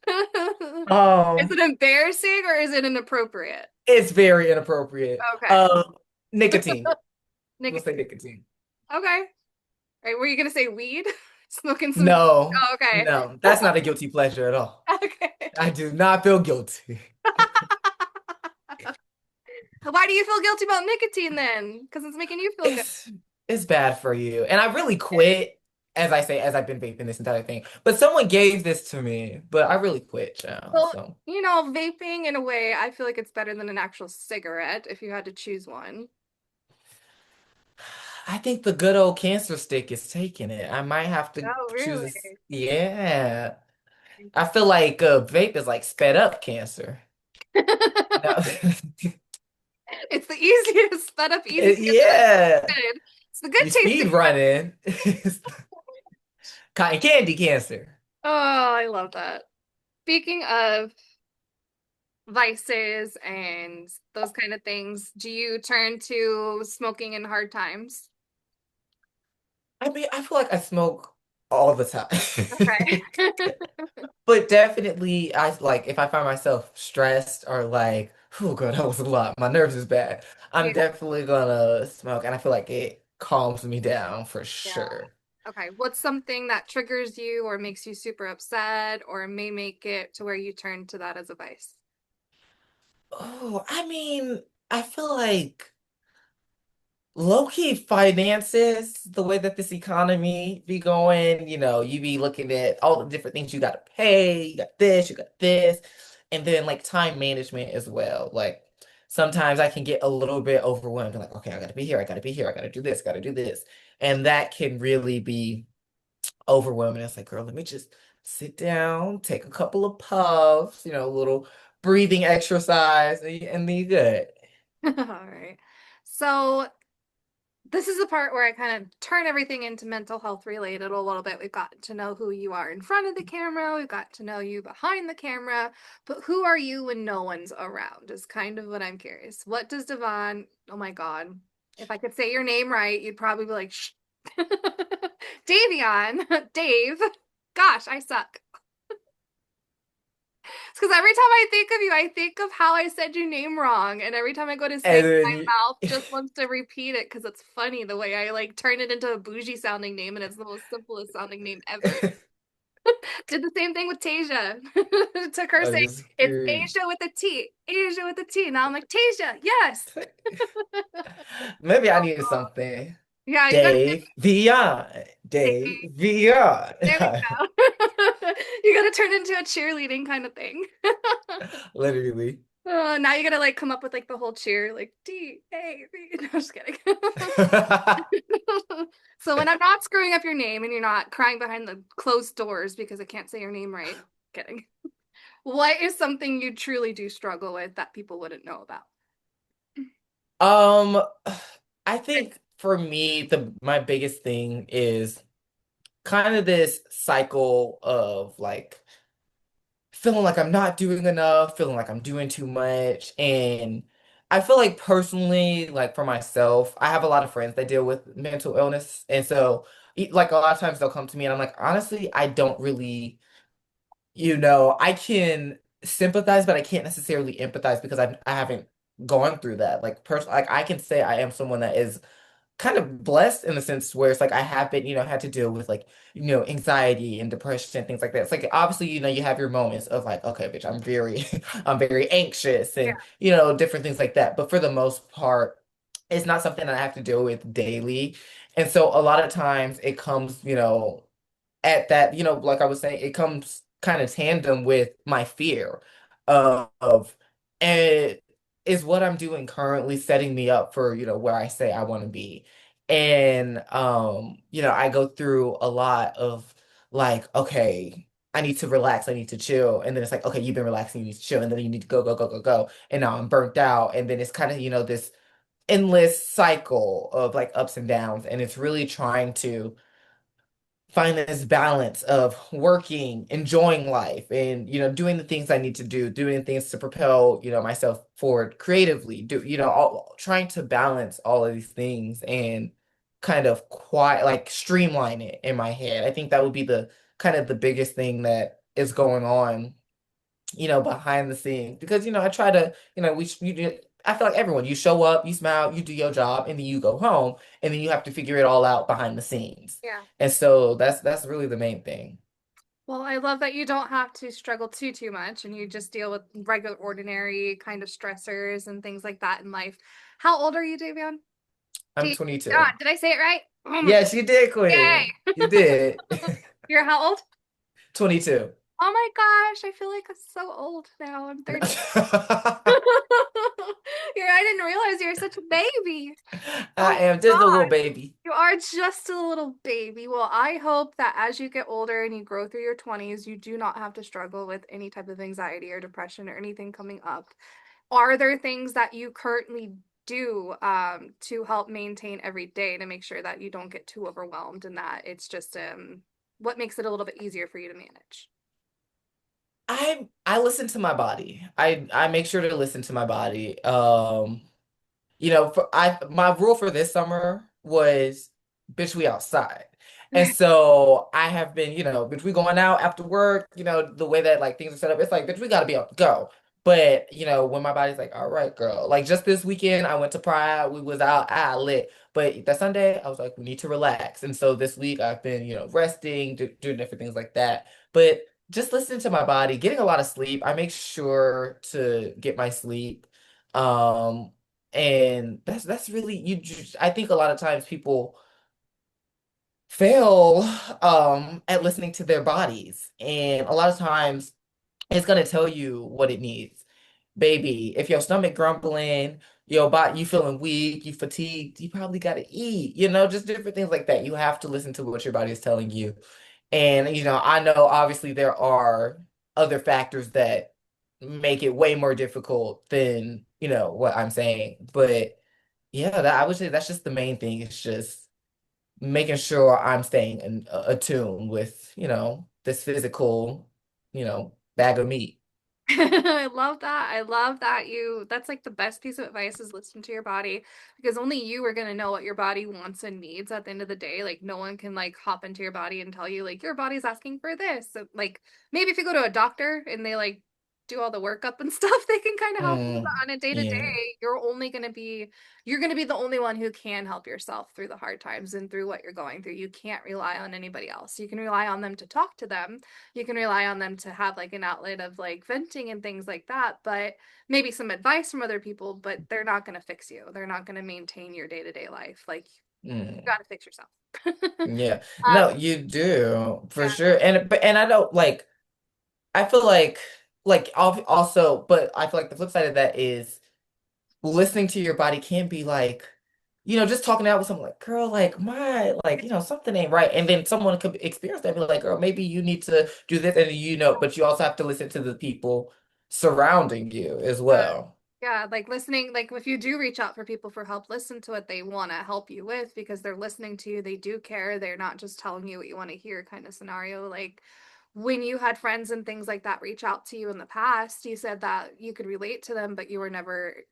Is Um, it embarrassing or is it inappropriate? it's very inappropriate. Okay. Nicotine. We'll say Nicotine. nicotine. Okay. All right, were you gonna say weed? Smoking some. No, Oh, okay. no, that's not a guilty pleasure at all. Okay. I do not feel guilty. Why do you feel guilty about nicotine then? Because it's making you feel good. It's it's bad for you. And I really quit, as I say, as I've been vaping this entire thing. But someone gave this to me, but I really quit, child. Well, So vaping in a way, I feel like it's better than an actual cigarette if you had to choose one. I think the good old cancer stick is taking it. I might have to Oh, choose really? yeah. I feel like vape is like sped up cancer. No. It's the easiest, sped up, easy cancer that's Yeah. good. It's the good You tasting speed running. It's cotton candy cancer. one. Oh, I love that. Speaking of vices and those kind of things, do you turn to smoking in hard times? I mean, I feel like I smoke all the time. Okay. But definitely, I like if I find myself stressed or like, oh God, that was a lot. My nerves is bad. I'm Yeah, definitely gonna smoke, and I feel like it calms me down for yeah. sure. Okay. What's something that triggers you or makes you super upset or may make it to where you turn to that as a vice? Oh, I mean, I feel like low-key finances, the way that this economy be going, you be looking at all the different things you gotta pay, you got this, and then like time management as well. Like sometimes I can get a little bit overwhelmed, like, okay, I gotta be here, I gotta be here, I gotta do this, gotta do this. And that can really be overwhelming. It's like, girl, let me just sit down, take a couple of puffs, a little breathing exercise, and be good. All right. So this is the part where I kind of turn everything into mental health related a little bit. We've got to know who you are in front of the camera, we've got to know you behind the camera, but who are you when no one's around is kind of what I'm curious. What does Devon, oh my God, if I could say your name right, you'd probably be like, shh. Davion, Dave. Gosh, I suck. It's because every time I think of you, I think of how I said your name wrong. And every time I go to say And it, then my mouth just wants to repeat it because it's funny the way I like turn it into a bougie sounding name and it's the most simplest sounding name ever. Did the same thing with Tasia. It took her I'm saying just it's screwed. Asia with a T, Asia with a T. Now I'm like, Tasia, yes. Maybe I needed something. Yeah, you gotta Dave Vion. Dave say, there we Vion. go. You gotta turn into a cheerleading kind of thing. Literally. Now you gotta like come up with like the whole cheer, like D-A-V. No, I'm just kidding. So when I'm not screwing up your name and you're not crying behind the closed doors because I can't say your name right, kidding. What is something you truly do struggle with that people wouldn't know about? Um, I think for me, the my biggest thing is kind of this cycle of like feeling like I'm not doing enough, feeling like I'm doing too much. And I feel like personally, like for myself, I have a lot of friends that deal with mental illness. And so, like a lot of times they'll come to me and I'm like, honestly, I don't really, I can sympathize, but I can't necessarily empathize because I haven't gone through that. Like, like I can say I am someone that is kind of blessed in the sense where it's like I have been, had to deal with like, anxiety and depression and things like that. It's like obviously, you have your moments of like, okay, bitch, I'm very, I'm very anxious Yeah, and, different things like that. But for the most part, it's not something that I have to deal with daily. And so a lot of times it comes, at that, like I was saying, it comes kind of tandem with my fear of, and is what I'm doing currently setting me up for, where I say I want to be. And I go through a lot of like, okay, I need to relax, I need to chill. And then it's like, okay, you've been relaxing, you need to chill, and then you need to go, go, go, go, go. And now I'm burnt out. And then it's kind of, this endless cycle of like ups and downs. And it's really trying to find this balance of working, enjoying life, and doing the things I need to do, doing things to propel, myself forward creatively, trying to balance all of these things and kind of quiet like streamline it in my head. I think that would be the kind of the biggest thing that is going on behind the scenes because I try to I feel like everyone you show up, you smile, you do your job, and then you go home, and then you have to figure it all out behind the scenes. yeah. And so that's really the main thing. Well, I love that you don't have to struggle too much and you just deal with regular, ordinary kind of stressors and things like that in life. How old are you, Davion? I'm Davion, 22. did I say it right? Oh my God. Yes, you did, Queen. Yay. You did. You're how old? 22. Oh my gosh, I feel like I'm so old now. I'm 30. I didn't realize you were such a baby. Oh I my am just a little God. baby. You are just a little baby. Well, I hope that as you get older and you grow through your 20s, you do not have to struggle with any type of anxiety or depression or anything coming up. Are there things that you currently do to help maintain every day to make sure that you don't get too overwhelmed and that it's just what makes it a little bit easier for you to manage? I listen to my body. I make sure to listen to my body. My rule for this summer was, bitch, we outside. And so I have been, bitch, we going out after work, the way that like things are set up, it's like, bitch, we gotta be on the go. But, when my body's like, all right, girl, like just this weekend, I went to Pride, we was out, I lit. But that Sunday, I was like, we need to relax. And so this week I've been, resting, doing different things like that. But just listening to my body, getting a lot of sleep. I make sure to get my sleep. Um, and that's really I think a lot of times people fail at listening to their bodies. And a lot of times it's gonna tell you what it needs. Baby, if your stomach grumbling, your body you feeling weak, you fatigued, you probably gotta eat, just different things like that. You have to listen to what your body is telling you. And I know obviously there are other factors that make it way more difficult than, what I'm saying. But yeah, I would say that's just the main thing. It's just making sure I'm staying attuned with, this physical, bag of meat. I love that. I love that that's like the best piece of advice is listen to your body because only you are going to know what your body wants and needs at the end of the day. Like no one can like hop into your body and tell you like your body's asking for this. So like maybe if you go to a doctor and they like do all the workup and stuff, they can kind of help you. But Mm, on a day to day, yeah. you're going to be the only one who can help yourself through the hard times and through what you're going through. You can't rely on anybody else. You can rely on them to talk to them, you can rely on them to have like an outlet of like venting and things like that, but maybe some advice from other people, but they're not going to fix you. They're not going to maintain your day-to-day life. Like you Mm, got to fix yourself. yeah. um, No, you do for yeah. sure. And I don't like I feel like also, but I feel like the flip side of that is listening to your body can be like, just talking out with someone like, girl, like my, like, something ain't right. And then someone could experience that and be like, girl, maybe you need to do this. And but you also have to listen to the people surrounding you as well. Yeah, like listening, like if you do reach out for people for help, listen to what they want to help you with because they're listening to you, they do care, they're not just telling you what you want to hear kind of scenario. Like when you had friends and things like that reach out to you in the past, you said that you could relate to them, but you never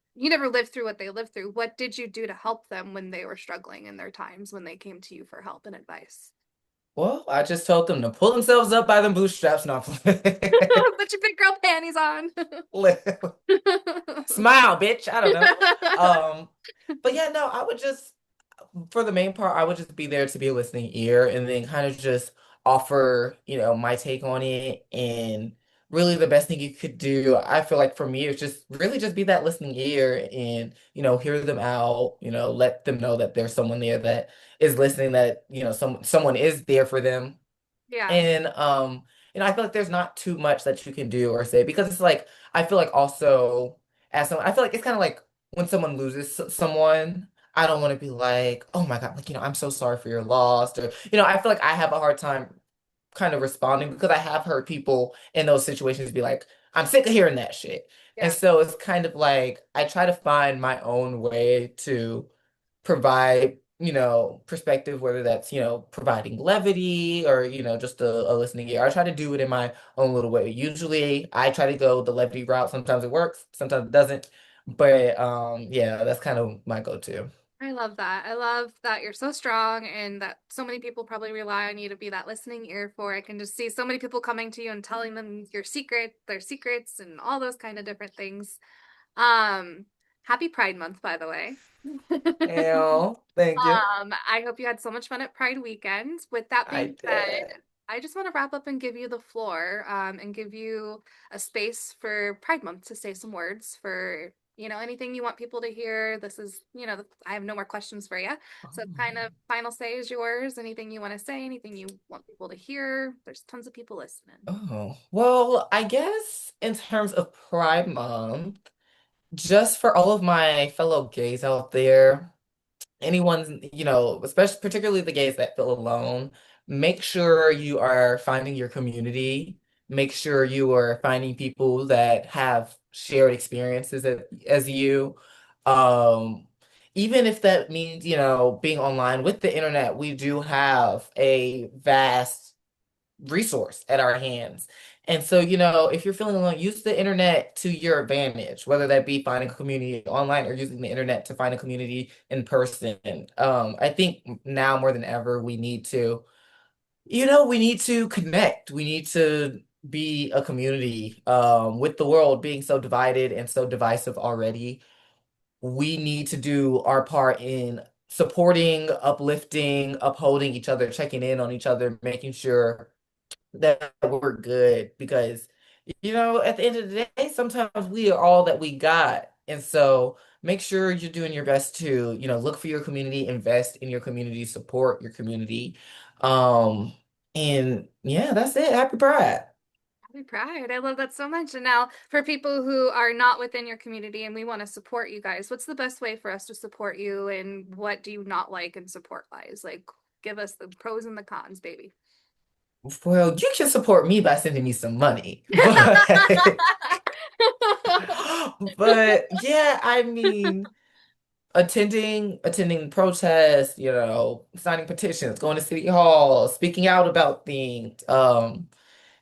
lived through what they lived through. What did you do to help them when they were struggling in their times when they came to you for help and advice? Well, I just told them to pull themselves up by them bootstraps, not Put your big girl panties on. smile, bitch. I don't know. Um, but yeah, no, I would just for the main part, I would just be there to be a listening ear and then kind of just offer, my take on it. And really the best thing you could do, I feel like for me, is just really just be that listening ear and, hear them out, let them know that there's someone there that is listening, that, someone is there for them. Yeah. And I feel like there's not too much that you can do or say because it's like I feel like also as someone I feel like it's kind of like when someone loses someone, I don't want to be like, oh my God, like, I'm so sorry for your loss. Or, I feel like I have a hard time kind of responding because I have heard people in those situations be like, I'm sick of hearing that shit. And Yeah. so it's kind of like I try to find my own way to provide, perspective, whether that's, providing levity or, just a listening ear. I try to do it in my own little way. Usually I try to go the levity route. Sometimes it works, sometimes it doesn't. But yeah, that's kind of my go-to. I love that. I love that you're so strong and that so many people probably rely on you to be that listening ear for. I can just see so many people coming to you and telling them their secrets and all those kind of different things. Um, Happy Pride Month, by the way. Yeah, thank you. I hope you had so much fun at Pride weekend. With that I being said, did. I just want to wrap up and give you the floor, and give you a space for Pride Month to say some words for, anything you want people to hear. This is, I have no more questions for you. So kind of final say is yours. Anything you want to say, anything you want people to hear. There's tons of people listening. Oh, well, I guess in terms of Pride Month, just for all of my fellow gays out there, anyone, especially particularly the gays that feel alone, make sure you are finding your community. Make sure you are finding people that have shared experiences as you. Um, Even if that means, being online with the internet, we do have a vast resource at our hands. And so, if you're feeling alone, use the internet to your advantage, whether that be finding a community online or using the internet to find a community in person. I think now more than ever, we need to connect. We need to be a community. With the world being so divided and so divisive already, we need to do our part in supporting, uplifting, upholding each other, checking in on each other, making sure that we're good because at the end of the day sometimes we are all that we got, and so make sure you're doing your best to look for your community, invest in your community, support your community. And yeah, that's it. Happy Pride. Happy Pride. I love that so much. And now, for people who are not within your community and we want to support you guys, what's the best way for us to support you? And what do you not like in support wise? Like, give us the pros and the cons, baby. Well, you can support me by sending me some money, but yeah, I mean, attending protests, signing petitions, going to city hall, speaking out about things. I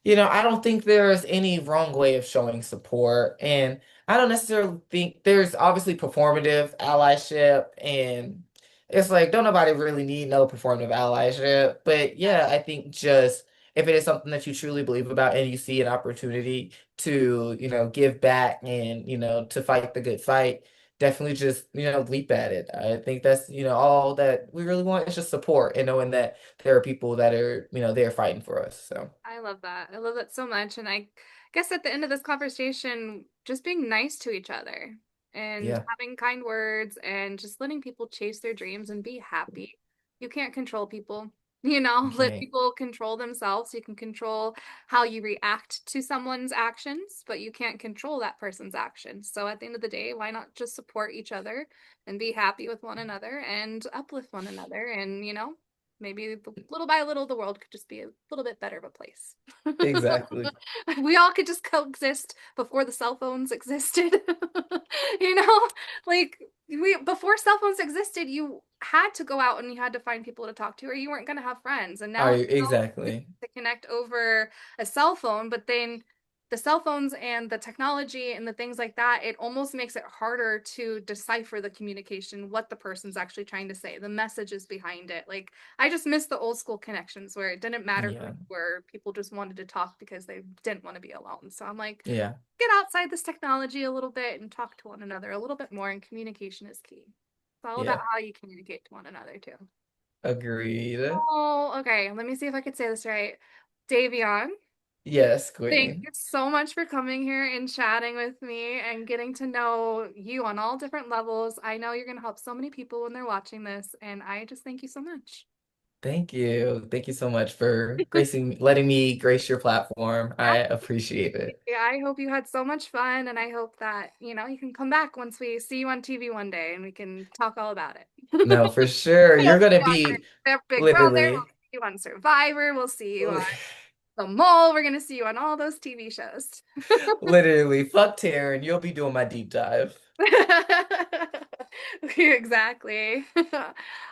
don't think there's any wrong way of showing support. And I don't necessarily think there's obviously performative allyship. And it's like, don't nobody really need no performative allyship. But yeah, I think just if it is something that you truly believe about and you see an opportunity to, give back and, to fight the good fight, definitely just, leap at it. I think that's, all that we really want is just support and knowing that there are people that are, they're fighting for us. So. I love that. I love that so much. And I guess at the end of this conversation, just being nice to each other and Yeah, having kind words and just letting people chase their dreams and be happy. You can't control people, let okay. people control themselves. You can control how you react to someone's actions, but you can't control that person's actions. So at the end of the day, why not just support each other and be happy with one another and uplift one another? And, maybe little by little, the world could just be a little bit better of a place. Exactly. We all could just coexist before the cell phones existed. you know, like we before cell phones existed, you had to go out and you had to find people to talk to, or you weren't going to have friends. And now Are it's you so easy exactly? to connect over a cell phone, but then the cell phones and the technology and the things like that, it almost makes it harder to decipher the communication, what the person's actually trying to say, the messages behind it. Like, I just miss the old school connections where it didn't matter who Yeah. you were, people just wanted to talk because they didn't want to be alone. So I'm like, Yeah. get outside this technology a little bit and talk to one another a little bit more, and communication is key. It's all about Yeah. how you communicate to one another too. Agreed. Oh, okay. Let me see if I could say this right. Davion, Yes, thank Queen. you so much for coming here and chatting with me and getting to know you on all different levels. I know you're going to help so many people when they're watching this, and I just thank you so much. Thank you. Thank you so much for letting me grace your platform. I appreciate it. Yeah, I hope you had so much fun, and I hope that, you can come back once we see you on TV one day and we can talk all about it. No, for sure. We'll You're see gonna you on be Big Brother, we'll literally, see you on Survivor, we'll see you on The Mole, we're gonna see you on all those TV shows. literally, fuck Taryn. You'll be doing my deep dive. Exactly.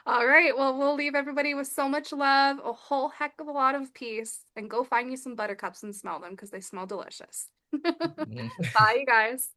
All right, well, we'll leave everybody with so much love, a whole heck of a lot of peace, and go find you some buttercups and smell them because they smell delicious. Bye, you guys.